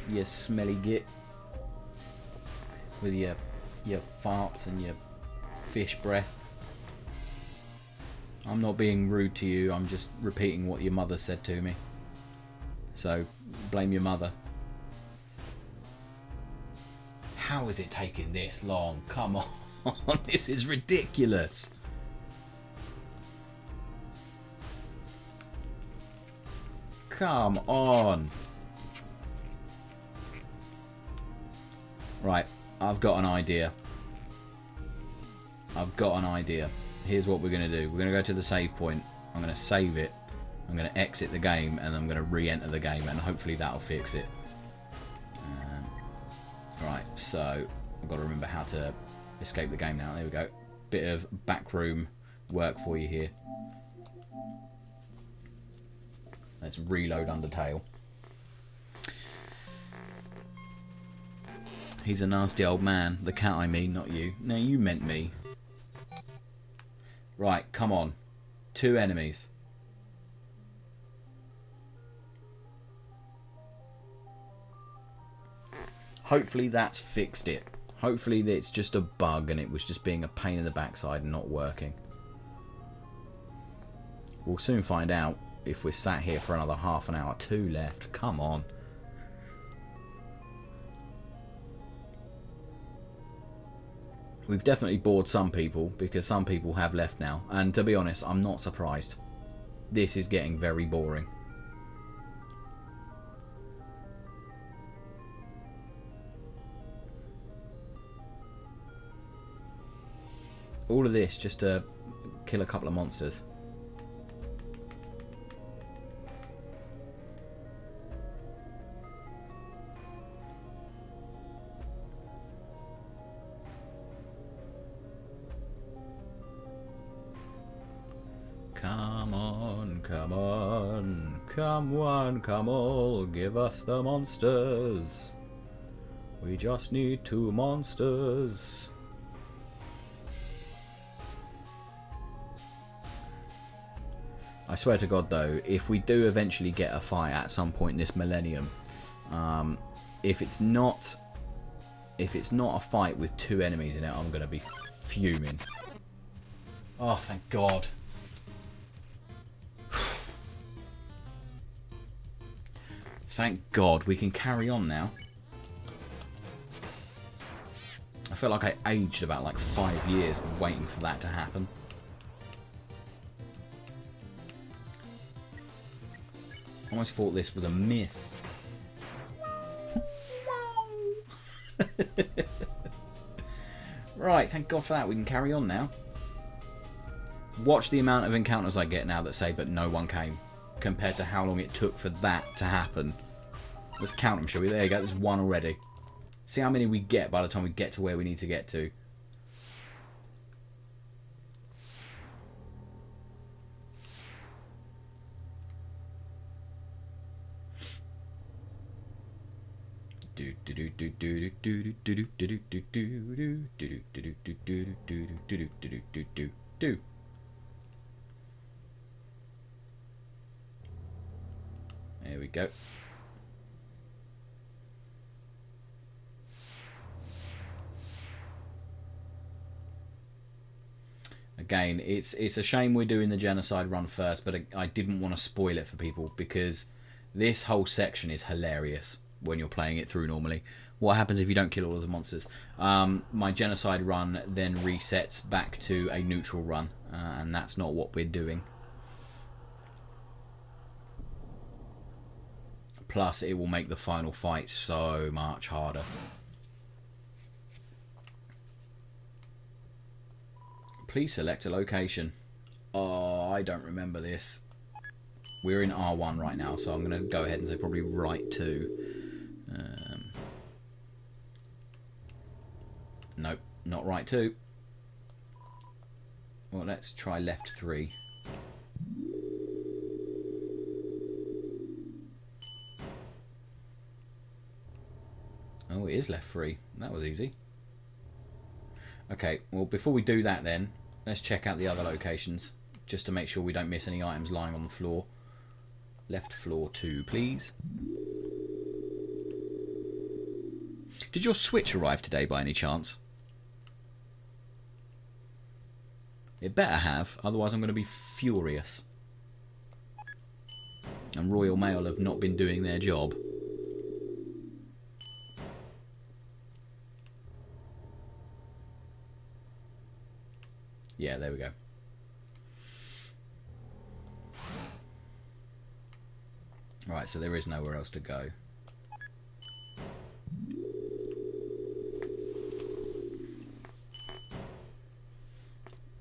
You smelly git. With your farts and your fish breath. I'm not being rude to you. I'm just repeating what your mother said to me. So, blame your mother. How is it taking this long? Come on. This is ridiculous. Come on. Right, I've got an idea. Here's what we're going to do. We're going to go to the save point. I'm going to save it. I'm going to exit the game, and I'm going to re-enter the game, and hopefully that'll fix it. Right, so I've got to remember how to escape the game now. There we go. Bit of backroom work for you here. Let's reload Undertale. He's a nasty old man. The cat, I mean, not you. No, you meant me. Right, come on. 2 enemies. Hopefully that's fixed it. Hopefully it's just a bug and it was just being a pain in the backside and not working. We'll soon find out if we're sat here for another half an hour. 2 left. Come on. We've definitely bored some people, because some people have left now. And to be honest, I'm not surprised. This is getting very boring. All of this just to kill a couple of monsters. Come on, come on, come one, come all, give us the monsters. We just need 2 monsters. I swear to God though, if we do eventually get a fight at some point this millennium, if it's not a fight with 2 enemies in it, I'm gonna be fuming. Oh, thank God. Thank God we can carry on now. I feel like I aged about like 5 years waiting for that to happen. I almost thought this was a myth. Right, thank God for that. We can carry on now. Watch the amount of encounters I get now that say, but no one came, compared to how long it took for that to happen. Let's count them, shall we? There you go, there's 1 already. See how many we get by the time we get to where we need to get to. There we go. Again, it's a shame we're doing the genocide run first, but I didn't want to spoil it for people because this whole section is hilarious when you're playing it through normally. What happens if you don't kill all of the monsters? My genocide run then resets back to a neutral run, and that's not what we're doing. Plus, it will make the final fight so much harder. Please select a location. Oh, I don't remember this. We're in R1 right now, so I'm going to go ahead and say probably right 2. Nope, not right 2. Well, let's try left 3. Oh, it is left 3. That was easy. Okay, well, before we do that then, let's check out the other locations, just to make sure we don't miss any items lying on the floor. Left floor 2, please. Did your Switch arrive today by any chance? It better have, otherwise I'm going to be furious. And Royal Mail have not been doing their job. Yeah, there we go. Right, so there is nowhere else to go.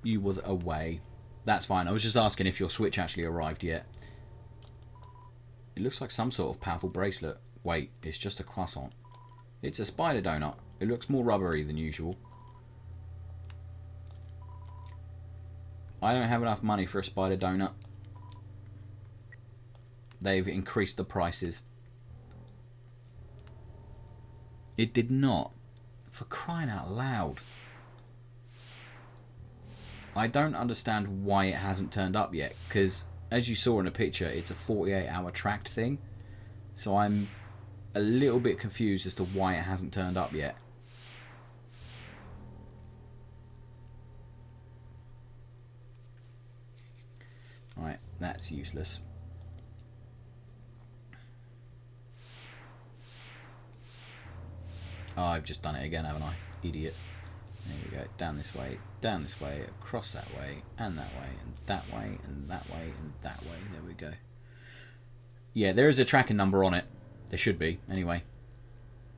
You was away. That's fine. I was just asking if your Switch actually arrived yet. It looks like some sort of powerful bracelet. Wait, it's just a croissant. It's a spider donut. It looks more rubbery than usual. I don't have enough money for a spider donut. They've increased the prices. It did not. For crying out loud. I don't understand why it hasn't turned up yet, because as you saw in the picture, it's a 48-hour tracked thing. So I'm a little bit confused as to why it hasn't turned up yet. Right, that's useless. Oh, I've just done it again, haven't I? Idiot. There we go. Down this way, across that way, and that way, and that way, and that way, and that way. There we go. Yeah, there is a tracking number on it. There should be, anyway.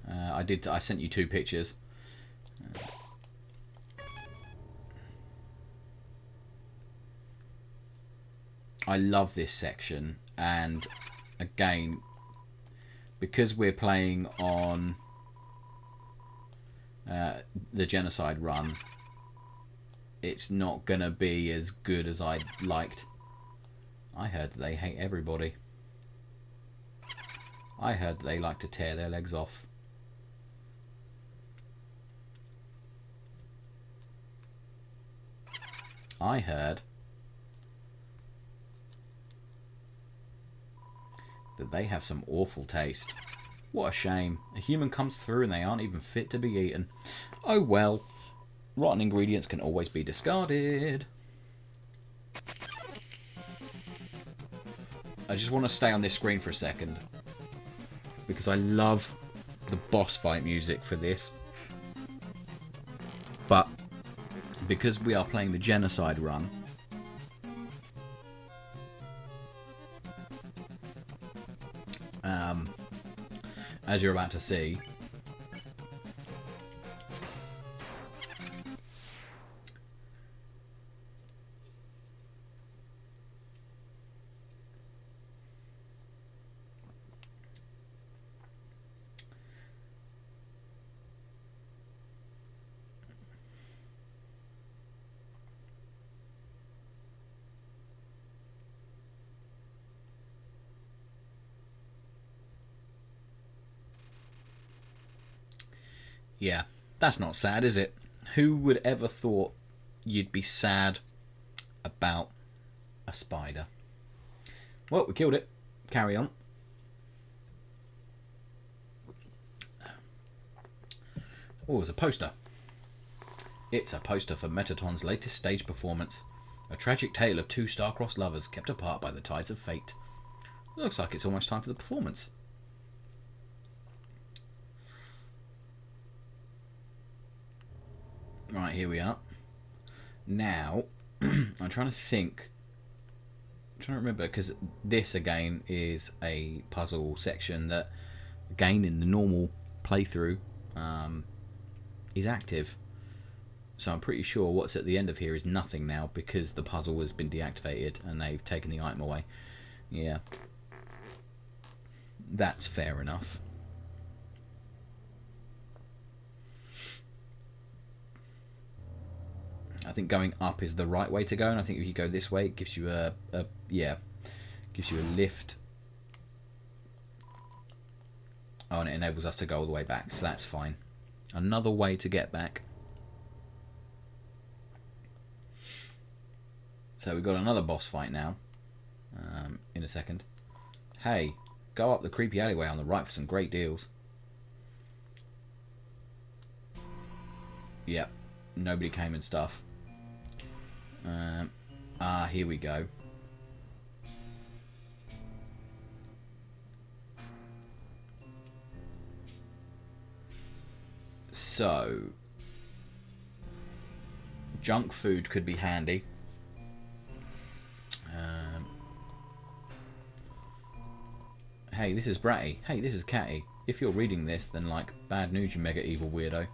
I sent you 2 pictures. I love this section, and again, because we're playing on the genocide run, it's not gonna be as good as I'd liked. I heard that they hate everybody. I heard that they like to tear their legs off. I heard that they have some awful taste. What a shame. A human comes through and they aren't even fit to be eaten. Oh well. Rotten ingredients can always be discarded. I just want to stay on this screen for a second, because I love the boss fight music for this. But because we are playing the genocide run, as you're about to see, yeah, that's not sad, is it? Who would ever thought you'd be sad about a spider? Well, we killed it. Carry on. Oh, it's a poster. It's a poster for Metaton's latest stage performance. A tragic tale of two star-crossed lovers kept apart by the tides of fate. Looks like it's almost time for the performance. Right, here we are. Now, I'm trying to think. I'm trying to remember, because this again is a puzzle section that, again, in the normal playthrough, is active. So I'm pretty sure what's at the end of here is nothing now, because the puzzle has been deactivated and they've taken the item away. Yeah. That's fair enough. I think going up is the right way to go, and I think if you go this way, it gives you gives you a lift. Oh, and it enables us to go all the way back, so that's fine. Another way to get back. So we've got another boss fight now. In a second. Hey, go up the creepy alleyway on the right for some great deals. Yep, nobody came and stuff. Here we go. So, junk food could be handy. Hey, this is Bratty. Hey, this is Catty. If you're reading this, then like, bad news, you mega evil weirdo.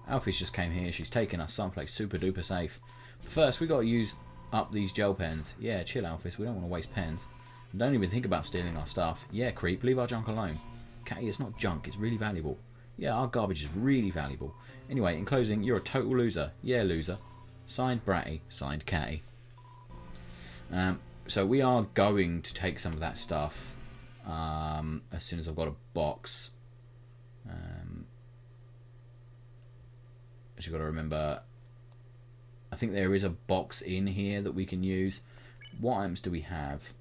Alfie's just came here. She's taking us someplace super duper safe. But first, we got to use up these gel pens. Yeah, chill, Alphys. We don't want to waste pens. And don't even think about stealing our stuff. Yeah, creep. Leave our junk alone. Catty, it's not junk. It's really valuable. Yeah, our garbage is really valuable. Anyway, in closing, you're a total loser. Yeah, loser. Signed Bratty. Signed Catty. So we are going to take some of that stuff as soon as I've got a box. You've got to remember, I think there is a box in here that we can use. What items do we have?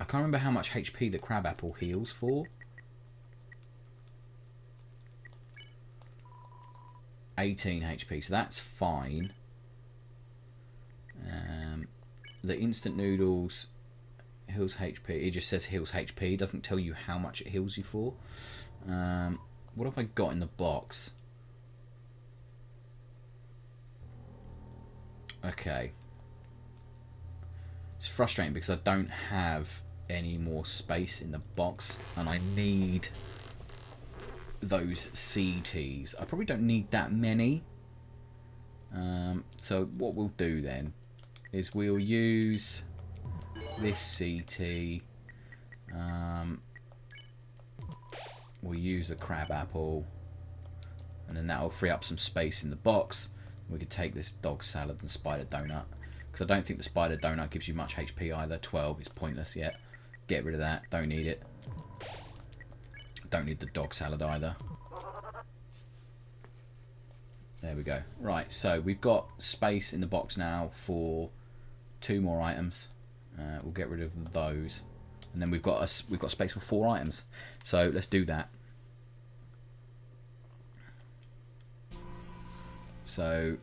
I can't remember how much HP the crab apple heals for. 18 HP, so that's fine. The instant noodles heals HP. It just says heals HP. It doesn't tell you how much it heals you for. What have I got in the box? Okay. It's frustrating because I don't have any more space in the box, and I need those CTs. I probably don't need that many. So what we'll do then is we'll use this CT. We'll use a crab apple, and then that'll free up some space in the box. We could take this dog salad and spider donut, because I don't think the spider donut gives you much HP either. 12 is pointless yet. Get rid of that. Don't need it. Don't need the dog salad either. There we go. Right, so we've got space in the box now for 2 more items. We'll get rid of those, and then we've got space for 4 items. So let's do that. So,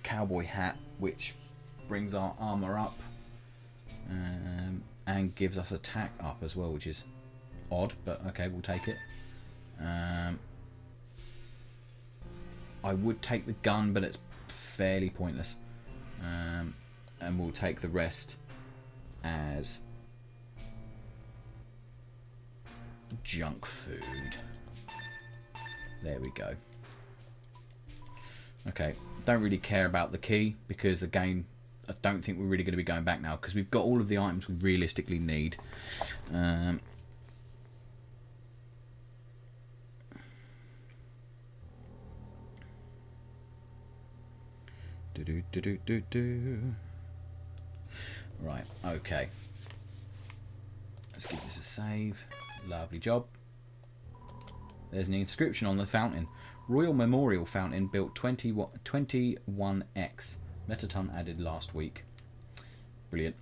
cowboy hat, which brings our armor up, and gives us attack up as well, which is odd, but okay, we'll take it. I would take the gun, but it's fairly pointless. And we'll take the rest as junk food. There we go. Okay, don't really care about the key, because again, I don't think we're really going to be going back now, because we've got all of the items we realistically need. Right, okay. Let's give this a save. Lovely job. There's an inscription on the fountain. Royal Memorial Fountain built 21x. Metaton added last week. Brilliant.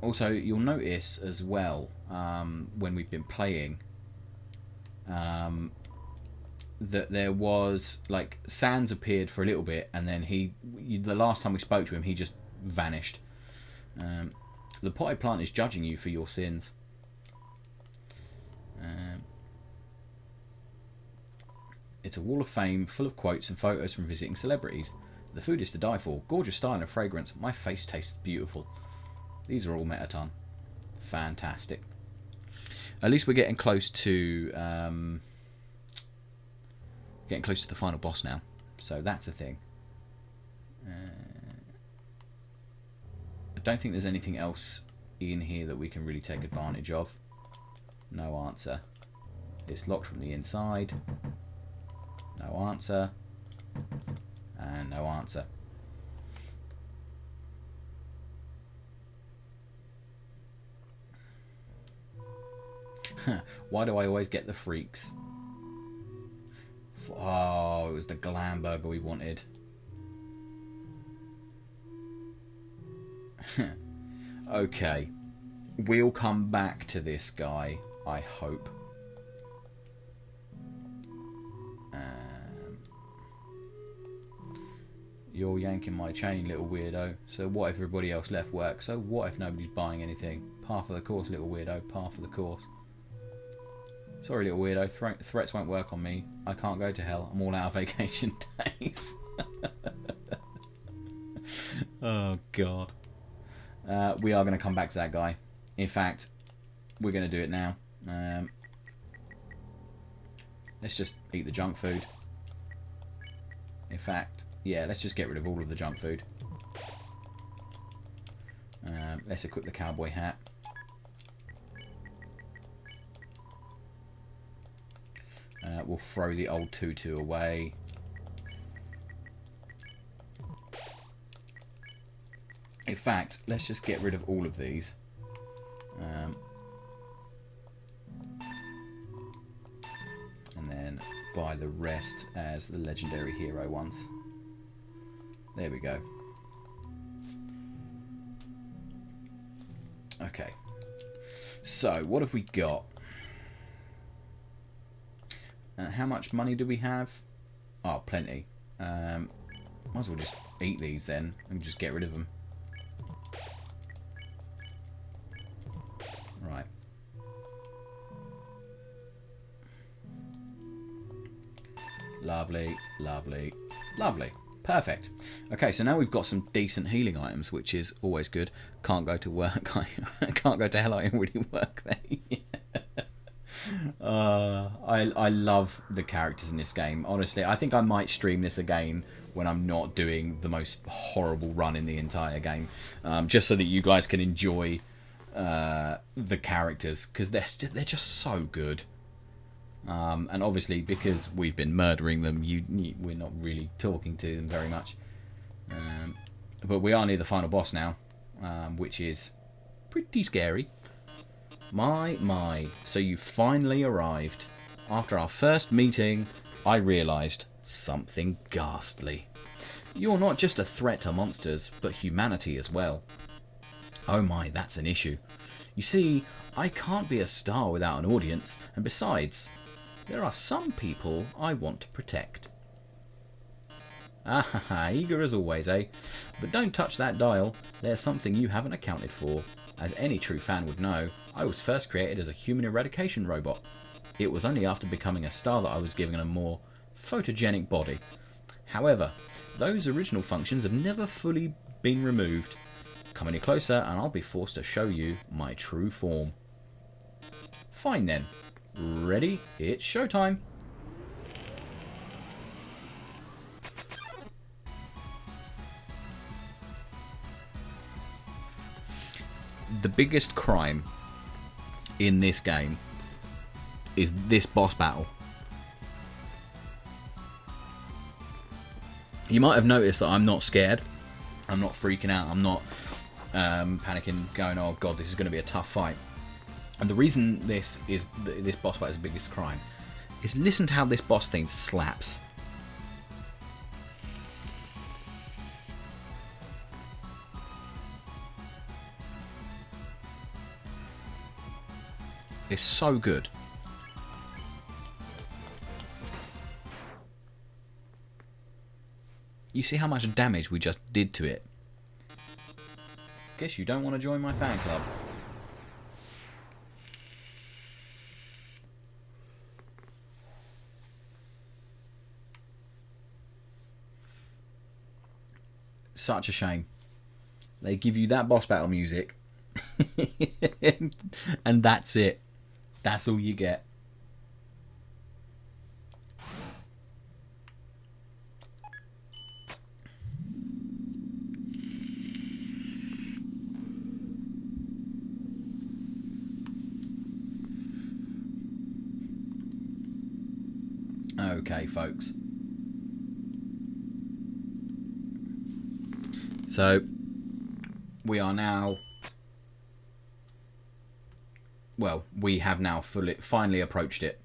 Also, you'll notice as well, when we've been playing, that there was, like, Sans appeared for a little bit, and then the last time we spoke to him, he just vanished. The potted plant is judging you for your sins. It's a wall of fame full of quotes and photos from visiting celebrities. The food is to die for. Gorgeous style and fragrance. My face tastes beautiful. These are all Metaton. Fantastic. At least we're getting close to the final boss now. So that's a thing. I don't think there's anything else in here that we can really take advantage of. No answer. It's locked from the inside. No answer. And no answer. Why do I always get the freaks? Oh, it was the glam burger we wanted. Okay. We'll come back to this guy, I hope. You're yanking my chain, little weirdo. So what if everybody else left work? So what if nobody's buying anything? Par for the course, little weirdo. Par for the course. Sorry, little weirdo. Threats won't work on me. I can't go to hell. I'm all out of vacation days. Oh, God. We are going to come back to that guy. In fact, we're going to do it now. Let's just eat the junk food. In fact, yeah, let's just get rid of all of the junk food. Let's equip the cowboy hat. We'll throw the old tutu away. In fact, let's just get rid of all of these. And then buy the rest as the legendary hero ones. There we go. Okay. So, what have we got? How much money do we have? Oh, plenty. Might as well just eat these then and just get rid of them. Right. Lovely, lovely, lovely. Perfect. Okay, so now we've got some decent healing items, which is always good. Can't go to work. I can't go to hell. I already work there. I love the characters in this game. Honestly, I think I might stream this again when I'm not doing the most horrible run in the entire game, just so that you guys can enjoy the characters, because they're just so good. And obviously, because we've been murdering them, we're not really talking to them very much. But we are near the final boss now, which is pretty scary. My. So you finally arrived. After our first meeting, I realised something ghastly. You're not just a threat to monsters, but humanity as well. Oh my, that's an issue. You see, I can't be a star without an audience, and besides, there are some people I want to protect. Ah, eager as always, eh? But don't touch that dial. There's something you haven't accounted for. As any true fan would know, I was first created as a human eradication robot. It was only after becoming a star that I was given a more photogenic body. However, those original functions have never fully been removed. Come any closer and I'll be forced to show you my true form. Fine then. Ready? It's showtime. The biggest crime in this game is this boss battle. You might have noticed that I'm not scared. I'm not freaking out. I'm not panicking, going, oh god, this is going to be a tough fight. And the reason this boss fight is the biggest crime is listen to how this boss thing slaps. It's so good. You see how much damage we just did to it? Guess you don't want to join my fan club. Such a shame. They give you that boss battle music and that's it. That's all you get. Okay, folks. So, we are now... Well, we have now finally approached it.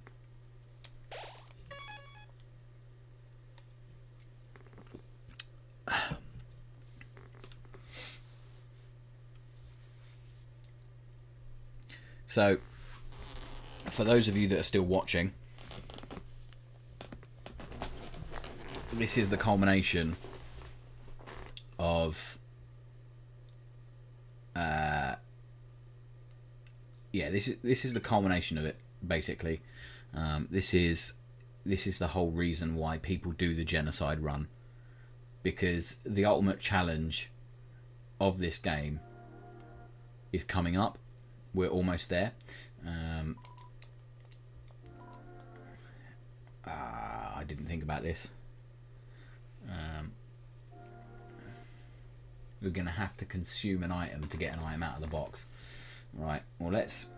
So, for those of you that are still watching, this is the culmination of... yeah, this is the culmination of it, basically. This is the whole reason why people do the genocide run, because the ultimate challenge of this game is coming up. We're almost there. I didn't think about this. We're going to have to consume an item to get an item out of the box. Right, well let's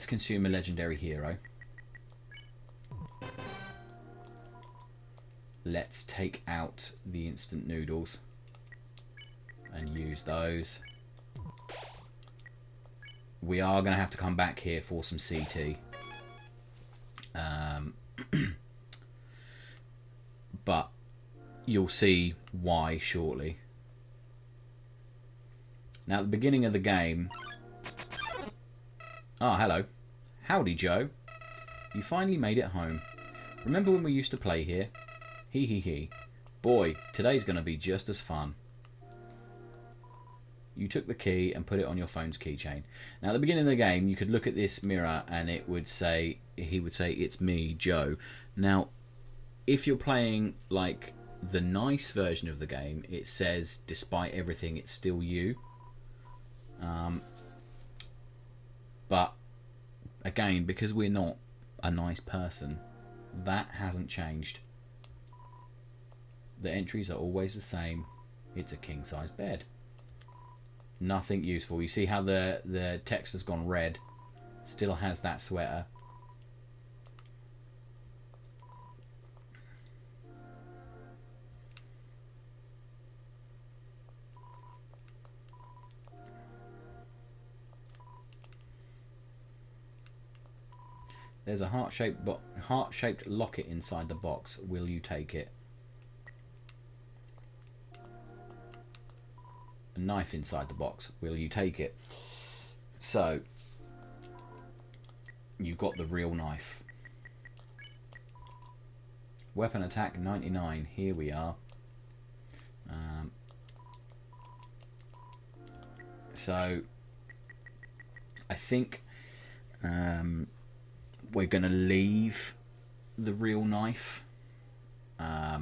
consume a legendary hero. Let's take out the instant noodles and use those. We are going to have to come back here for some CT. But you'll see why shortly. Now, at the beginning of the game... Ah, hello. Howdy, Joe. You finally made it home. Remember when we used to play here? Hee hee hee. Boy, today's going to be just as fun. You took the key and put it on your phone's keychain. Now, at the beginning of the game, you could look at this mirror and it would say... He would say, it's me, Joe. Now, if you're playing, like, the nice version of the game, it says, despite everything, it's still you. But Again, because we're not a nice person, that hasn't changed. The entries are always the same. It's a king-size bed. Nothing useful. You see how the text has gone red? Still has that sweater. There's a heart-shaped locket inside the box. Will you take it? A knife inside the box. Will you take it? So, you've got the real knife. Weapon attack 99. Here we are. So, I think we're going to leave the real knife. I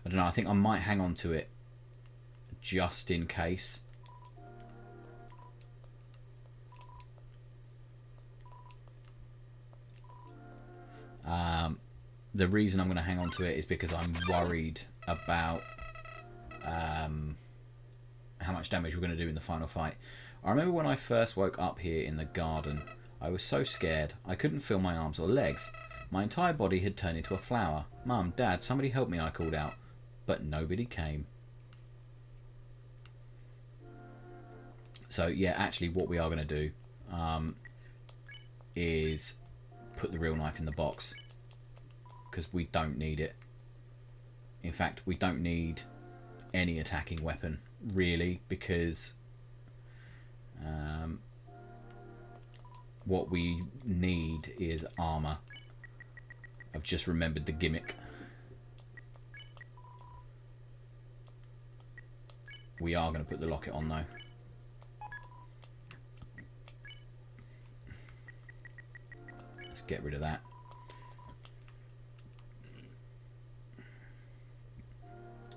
don't know, I think I might hang on to it just in case. The reason I'm going to hang on to it is because I'm worried about how much damage we're going to do in the final fight. I remember when I first woke up here in the garden, I was so scared I couldn't feel my arms or legs. My entire body had turned into a flower. Mum, Dad, somebody help me, I called out. But nobody came. So yeah, actually what we are going to do is put the real knife in the box, because we don't need it. In fact, we don't need any attacking weapon really, because what we need is armor. I've just remembered the gimmick. We are going to put the locket on though. Let's get rid of that.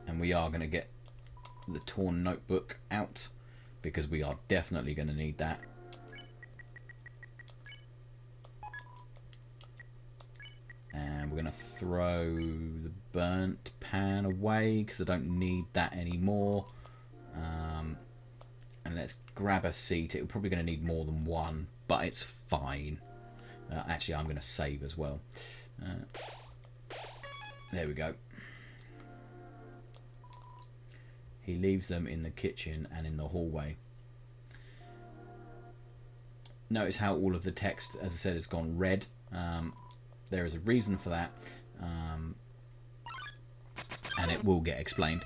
And we are going to get the torn notebook out, because we are definitely going to need that. And we're going to throw the burnt pan away because I don't need that anymore. And let's grab a seat. We're probably going to need more than one, but it's fine. Actually, I'm going to save as well. There we go. He leaves them in the kitchen and in the hallway. Notice how all of the text, as I said, has gone red. There is a reason for that, and it will get explained.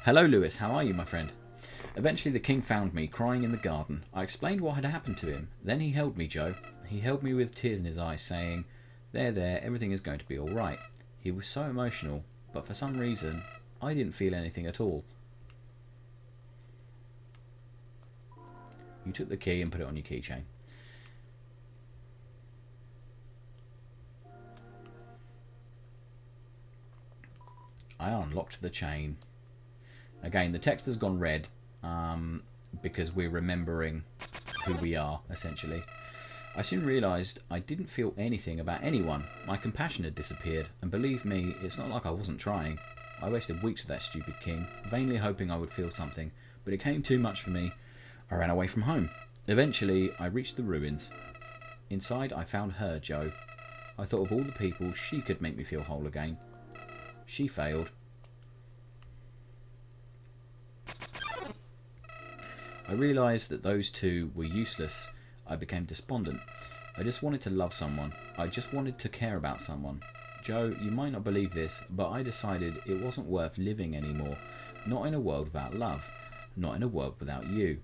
Hello, Lewis. How are you, my friend? Eventually, the king found me, crying in the garden. I explained what had happened to him. Then he held me, Joe. He held me with tears in his eyes, saying, there, everything is going to be all right. He was so emotional, but for some reason, I didn't feel anything at all. You took the key and put it on your keychain. I unlocked the chain. Again, the text has gone red because we're remembering who we are, essentially. I soon realised I didn't feel anything about anyone. My compassion had disappeared, and believe me, it's not like I wasn't trying. I wasted weeks with that stupid king, vainly hoping I would feel something, but it came too much for me. I ran away from home. Eventually, I reached the ruins. Inside, I found her, Joe. I thought of all the people she could make me feel whole again. She failed. I realised that those two were useless. I became despondent. I just wanted to love someone. I just wanted to care about someone. Joe, you might not believe this, but I decided it wasn't worth living anymore. Not in a world without love. Not in a world without you.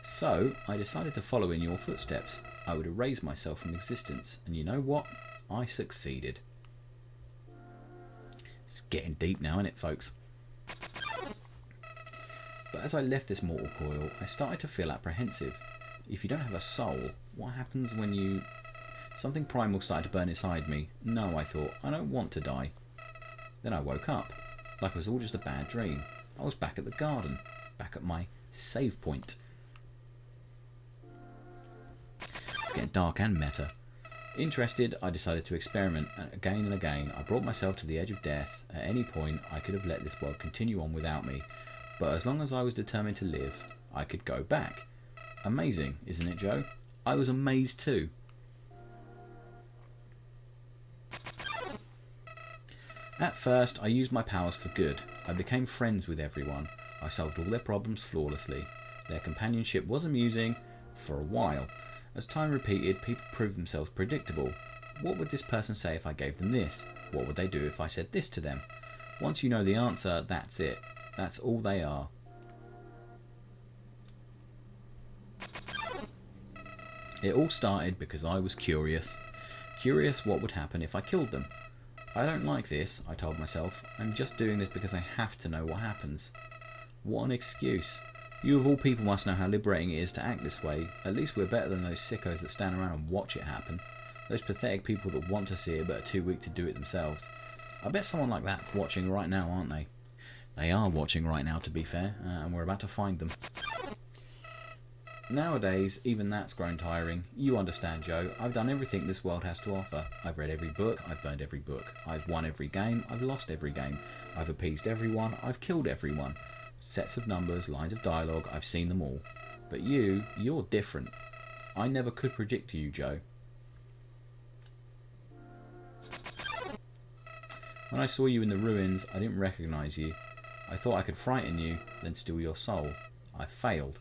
So, I decided to follow in your footsteps. I would erase myself from existence. And you know what? I succeeded. It's getting deep now, isn't it, folks? But as I left this mortal coil, I started to feel apprehensive. If you don't have a soul, what happens when you... Something primal started to burn inside me. No, I thought, I don't want to die. Then I woke up, like it was all just a bad dream. I was back at the garden, back at my save point. It's getting dark and meta. Interested, I decided to experiment again and again. I brought myself to the edge of death. At any point, I could have let this world continue on without me. But as long as I was determined to live, I could go back. Amazing, isn't it, Joe? I was amazed too. At first, I used my powers for good. I became friends with everyone. I solved all their problems flawlessly. Their companionship was amusing for a while. As time repeated, people proved themselves predictable. What would this person say if I gave them this? What would they do if I said this to them? Once you know the answer, that's it. That's all they are. It all started because I was curious. Curious what would happen if I killed them. I don't like this, I told myself. I'm just doing this because I have to know what happens. What an excuse. You of all people must know how liberating it is to act this way. At least we're better than those sickos that stand around and watch it happen. Those pathetic people that want to see it but are too weak to do it themselves. I bet someone like that watching right now, aren't they? They are watching right now, to be fair, and we're about to find them. Nowadays, even that's grown tiring. You understand, Joe. I've done everything this world has to offer. I've read every book, I've burned every book. I've won every game, I've lost every game. I've appeased everyone, I've killed everyone. Sets of numbers, lines of dialogue, I've seen them all. But you're different. I never could predict you, Joe. When I saw you in the ruins, I didn't recognise you. I thought I could frighten you, then steal your soul. I failed.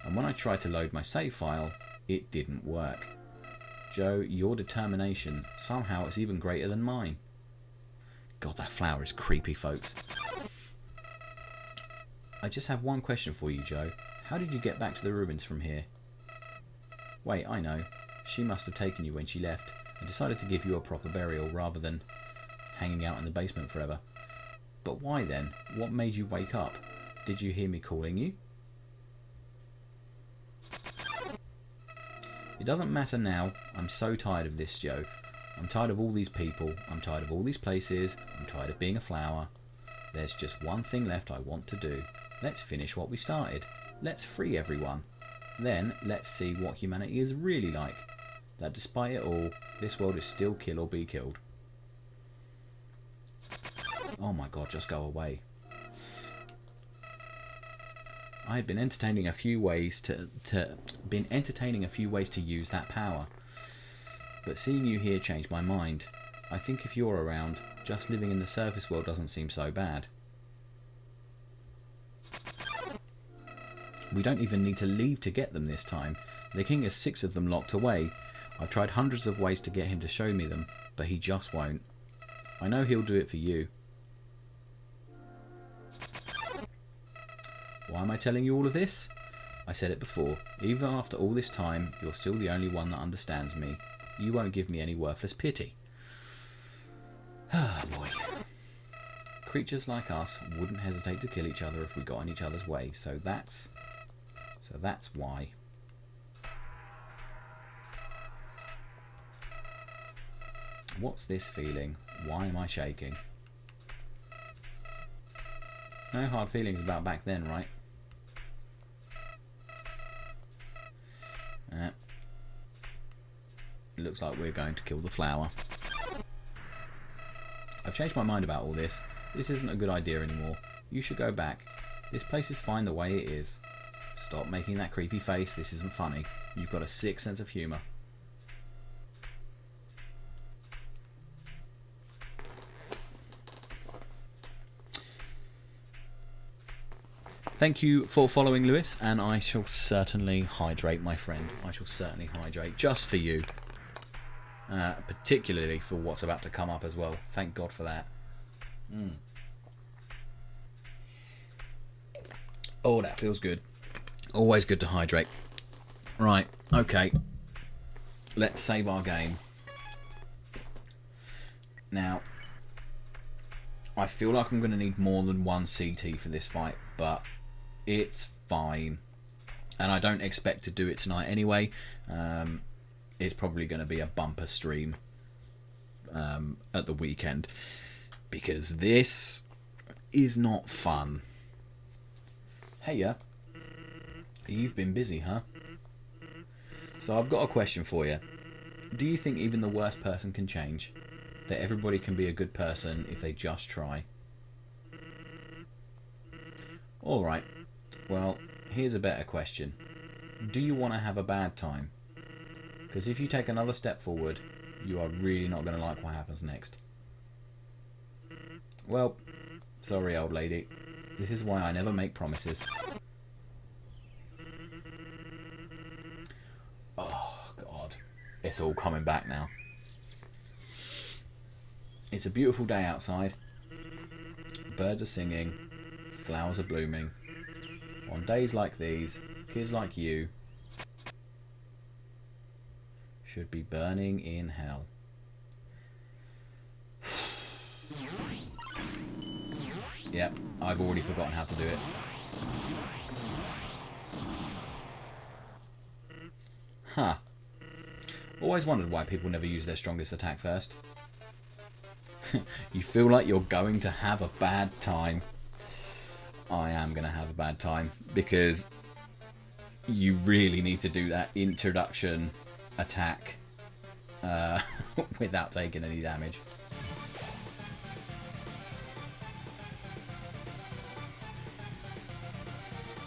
And when I tried to load my save file, it didn't work. Joe, your determination, somehow it's even greater than mine. God, that flower is creepy, folks. I just have one question for you, Joe. How did you get back to the ruins from here? Wait, I know. She must have taken you when she left and decided to give you a proper burial rather than hanging out in the basement forever. But why then? What made you wake up? Did you hear me calling you? It doesn't matter now. I'm so tired of this, Joe. I'm tired of all these people. I'm tired of all these places. I'm tired of being a flower. There's just one thing left I want to do. Let's finish what we started. Let's free everyone. Then let's see what humanity is really like. That despite it all, this world is still kill or be killed. Oh my god, just go away. I had been entertaining a few ways to use that power. But seeing you here changed my mind. I think if you're around, just living in the surface world doesn't seem so bad. We don't even need to leave to get them this time. The king has 6 of them locked away. I've tried hundreds of ways to get him to show me them, but he just won't. I know he'll do it for you. Why am I telling you all of this? I said it before. Even after all this time, you're still the only one that understands me. You won't give me any worthless pity. Ah, boy. Creatures like us wouldn't hesitate to kill each other if we got in each other's way, so that's why. What's this feeling? Why am I shaking? No hard feelings about back then, right? It looks like we're going to kill the flower. I've changed my mind about all this. This isn't a good idea anymore. You should go back. This place is fine the way it is. Stop making that creepy face. This isn't funny. You've got a sick sense of humour. Thank you for following, Lewis, and I shall certainly hydrate, my friend. I shall certainly hydrate, just for you. Particularly for what's about to come up as well. Thank God for that. Oh, that feels good. Always good to hydrate. Right, okay. Let's save our game. Now, I feel like I'm going to need more than one CT for this fight, but it's fine. And I don't expect to do it tonight anyway. It's probably going to be a bumper stream at the weekend, because this is not fun. Hey, yeah. You've been busy, huh? So I've got a question for you. Do you think even the worst person can change? That everybody can be a good person if they just try? Alright, well, here's a better question. Do you want to have a bad time? Because if you take another step forward, you are really not going to like what happens next. Well, sorry old lady. This is why I never make promises. Oh, God. It's all coming back now. It's a beautiful day outside. Birds are singing. Flowers are blooming. On days like these, kids like you should be burning in hell. Yep, I've already forgotten how to do it. Huh. Always wondered why people never use their strongest attack first. You feel like you're going to have a bad time. I am going to have a bad time because you really need to do that introduction attack without taking any damage.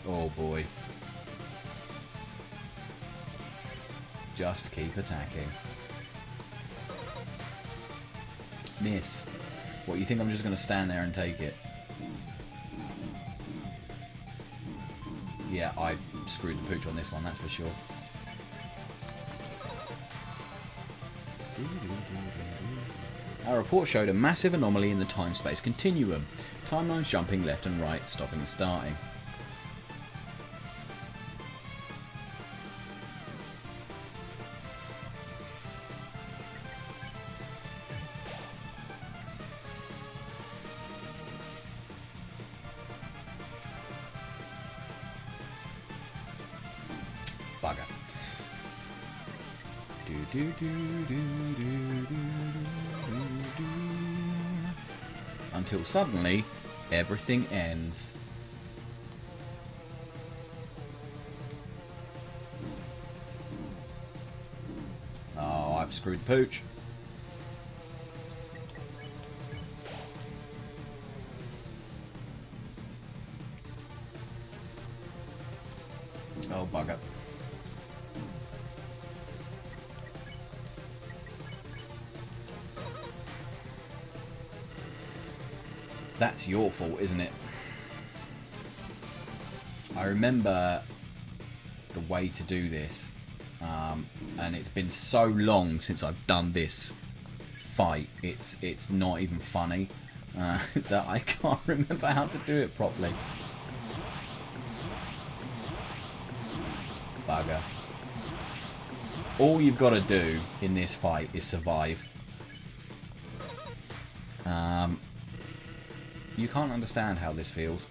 Oh boy. Just keep attacking. Miss. What, you think I'm just going to stand there and take it? Yeah, I screwed the pooch on this one, that's for sure. Our report showed a massive anomaly in the time-space continuum. Timelines jumping left and right, stopping and starting. Bugger. Until suddenly, everything ends. Oh, I've screwed the pooch. Oh, bugger. That's your fault, isn't it? I remember the way to do this, and it's been so long since I've done this fight. It's not even funny that I can't remember how to do it properly. Bugger. All you've got to do in this fight is survive. You can't understand how this feels.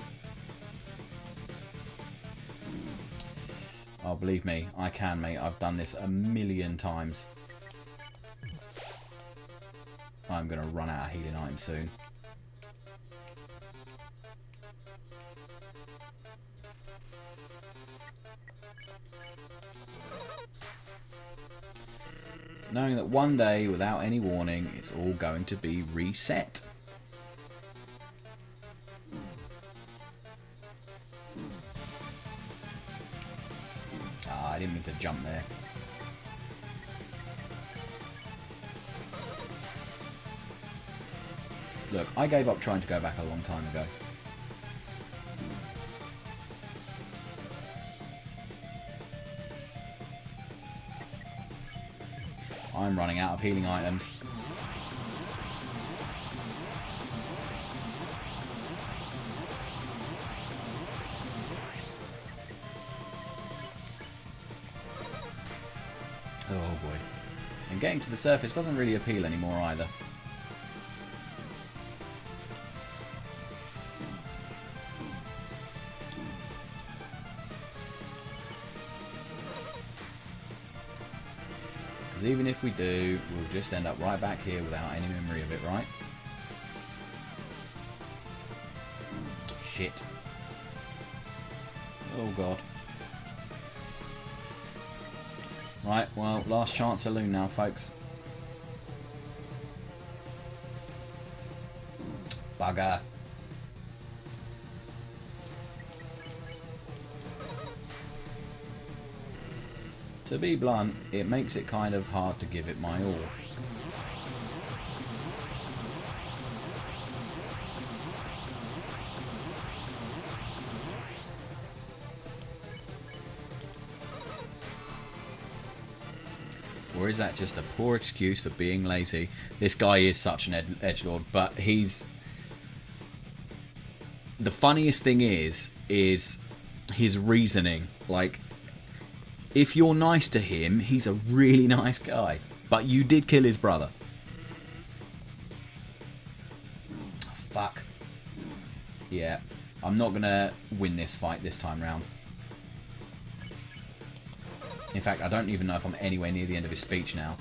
Oh, believe me, I can, mate. I've done this a million times. I'm going to run out of healing items soon. Knowing that one day, without any warning, it's all going to be reset. I didn't mean to jump there. Look, I gave up trying to go back a long time ago. I'm running out of healing items. Oh boy. And getting to the surface doesn't really appeal anymore either. Because even if we do, we'll just end up right back here without any memory of it, right? Shit. Oh god. Right, well, last chance saloon now, folks. Bugger. To be blunt, it makes it kind of hard to give it my all. Or is that just a poor excuse for being lazy? This guy is such an edgelord, but he's... The funniest thing is his reasoning. Like, if you're nice to him, he's a really nice guy. But you did kill his brother. Oh, fuck. Yeah, I'm not going to win this fight this time round. In fact, I don't even know if I'm anywhere near the end of his speech now.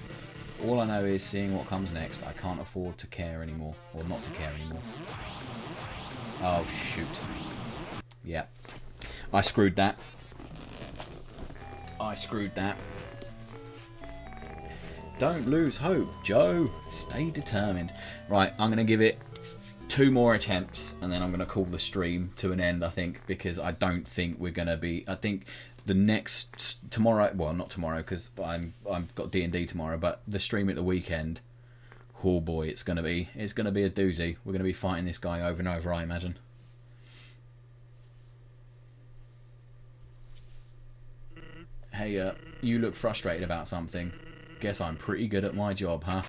All I know is seeing what comes next. I can't afford to care anymore. Or not to care anymore. Oh, shoot. Yeah. I screwed that. I screwed that. Don't lose hope, Joe. Stay determined. Right, I'm going to give it 2 more attempts. And then I'm going to call the stream to an end, I think. Because I don't think we're going to be... I think... The next tomorrow, well, not tomorrow because I've got D&D tomorrow, but the stream at the weekend, oh boy, it's gonna be a doozy. We're gonna be fighting this guy over and over, I imagine. Hey, you look frustrated about something. Guess I'm pretty good at my job, huh?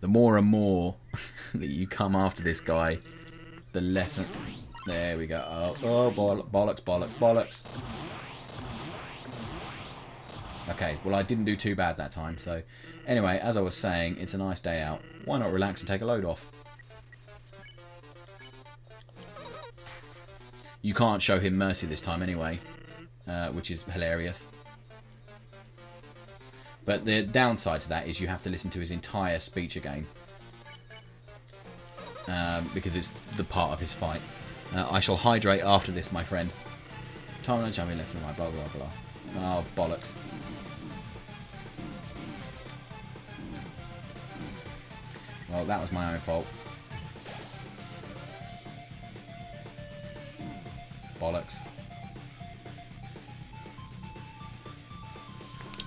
The more and more that you come after this guy, the less. There we go. Oh, bollocks, bollocks, bollocks. Okay, well I didn't do too bad that time, so... Anyway, as I was saying, it's a nice day out. Why not relax and take a load off? You can't show him mercy this time anyway, which is hilarious. But the downside to that is you have to listen to his entire speech again. Because it's the part of his fight. I shall hydrate after this, my friend. Time and jumping left and right, blah, blah, blah. Oh, bollocks. Well, that was my own fault. Bollocks.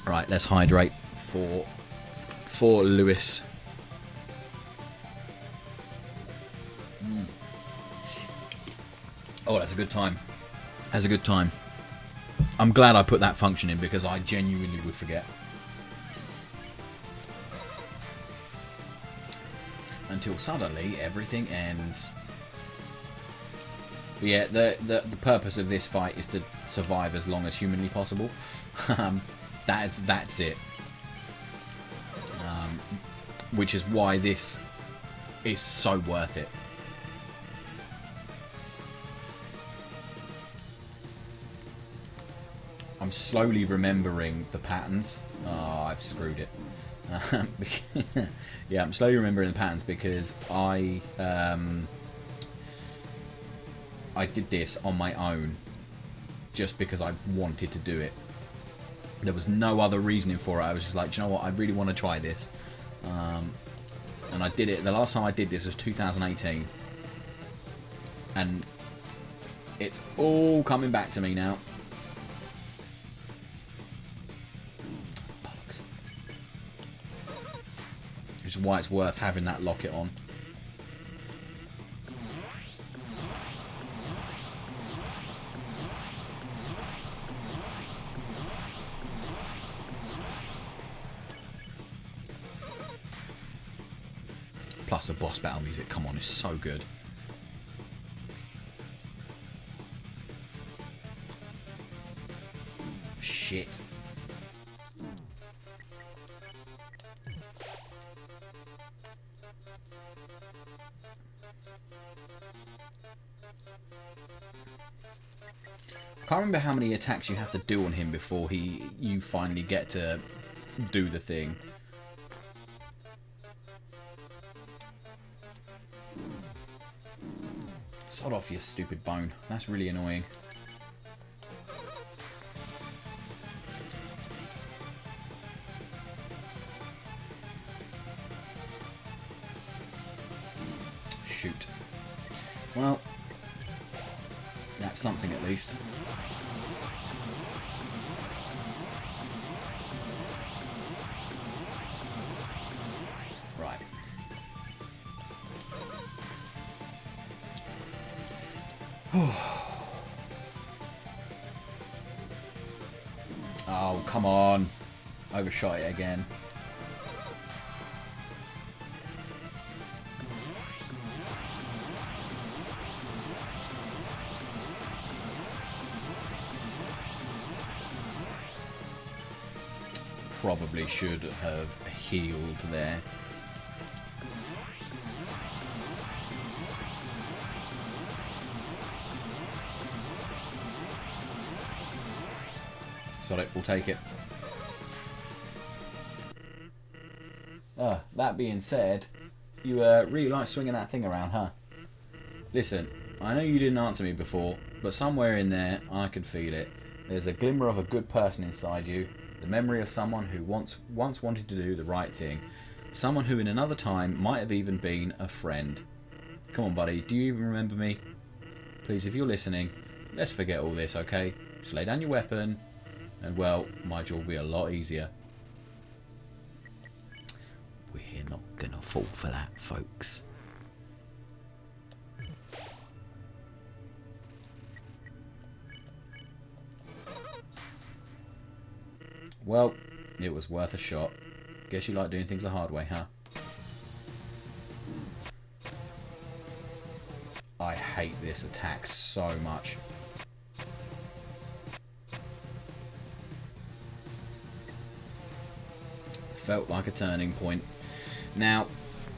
Right, let's hydrate for Lewis. Oh, that's a good time. That's a good time. I'm glad I put that function in because I genuinely would forget. Until suddenly everything ends. But yeah, the purpose of this fight is to survive as long as humanly possible. That's it. Which is why this is so worth it. I'm slowly remembering the patterns. Oh, I've screwed it. Yeah, I'm slowly remembering the patterns because I did this on my own just because I wanted to do it. There was no other reasoning for it. I was just like, do you know what? I really want to try this. And I did it. The last time I did this was 2018. And it's all coming back to me now. Which is why it's worth having that locket on. Plus the boss battle music, come on, is so good. Shit. I can't remember how many attacks you have to do on him before you finally get to do the thing. Sod off, you stupid bone. That's really annoying. shoot. Well, that's something at least. Right. Oh, come on. Overshot it again. Probably should have healed there. Sorry, we'll take it. That being said, you really like swinging that thing around, huh? Listen, I know you didn't answer me before, but somewhere in there, I can feel it. There's a glimmer of a good person inside you, the memory of someone who once wanted to do the right thing. Someone who in another time might have even been a friend. Come on, buddy, do you even remember me? Please, if you're listening, let's forget all this, okay? Just lay down your weapon, and well, my job will be a lot easier. We're not gonna fall for that, folks. Well, it was worth a shot. Guess you like doing things the hard way, huh? I hate this attack so much. Felt like a turning point. Now,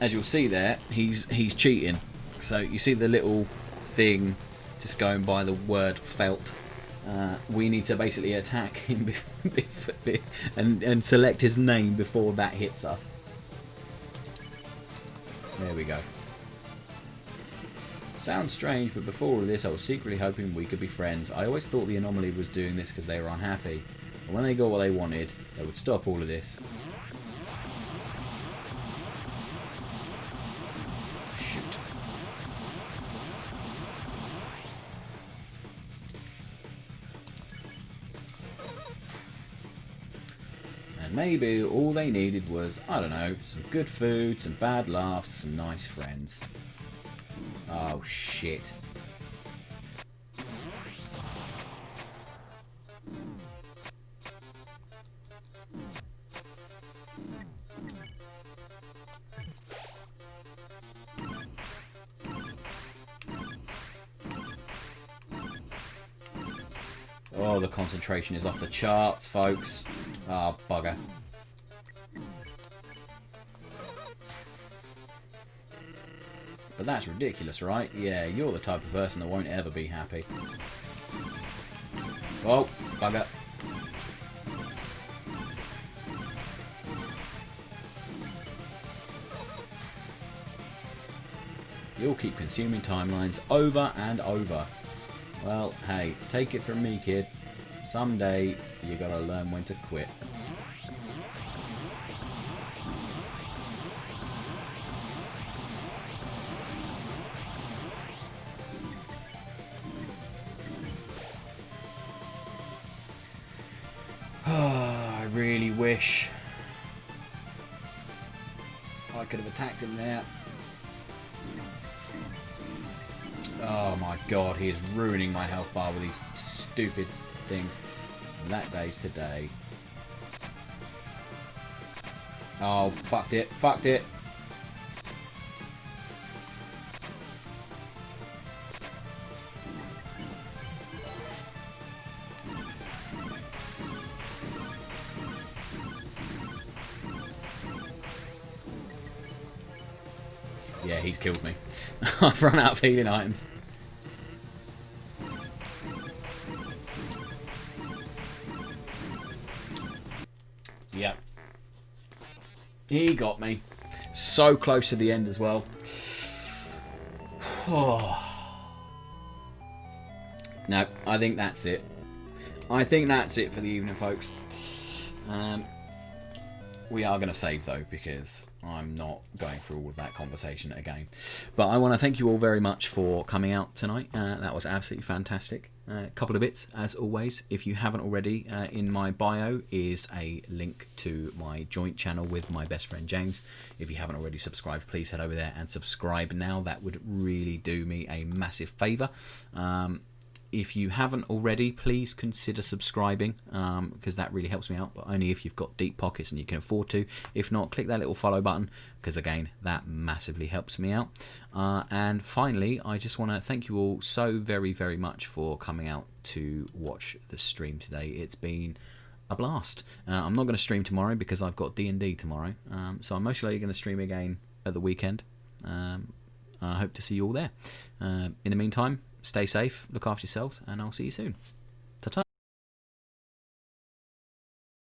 as you'll see there, he's cheating. So you see the little thing just going by the word felt. We need to basically attack him and select his name before that hits us. There we go. Sounds strange, but before all this I was secretly hoping we could be friends. I always thought the anomaly was doing this because they were unhappy. But when they got what they wanted, they would stop all of this. Shoot. And maybe all they needed was, I don't know, some good food, some bad laughs, some nice friends. Oh shit. Oh, the concentration is off the charts, folks. Ah, oh, bugger. But that's ridiculous, right? Yeah, you're the type of person that won't ever be happy. Oh, bugger. You'll keep consuming timelines over and over. Well, hey, take it from me, kid. Someday, you gotta learn when to quit. I really wish I could have attacked him there. Oh my god, he is ruining my health bar with these stupid things. That day's today. Oh, fucked it, fucked it. Yeah, he's killed me. I've run out of healing items. Yep. He got me. So close to the end as well. No, I think that's it. I think that's it for the evening, folks. We are going to save though, because I'm not going through all of that conversation again. But I want to thank you all very much for coming out tonight. That was absolutely fantastic. A couple of bits, as always. If you haven't already, in my bio is a link to my joint channel with my best friend James. If you haven't already subscribed, please head over there and subscribe now. That would really do me a massive favour. If you haven't already, please consider subscribing, because that really helps me out, but only if you've got deep pockets and you can afford to. If not, click that little follow button, because again, that massively helps me out. And finally, I just want to thank you all so very, very much for coming out to watch the stream today. It's been a blast. I'm not going to stream tomorrow because I've got D&D tomorrow, so I'm most likely going to stream again at the weekend. I hope to see you all there. In the meantime, stay safe, look after yourselves, and I'll see you soon.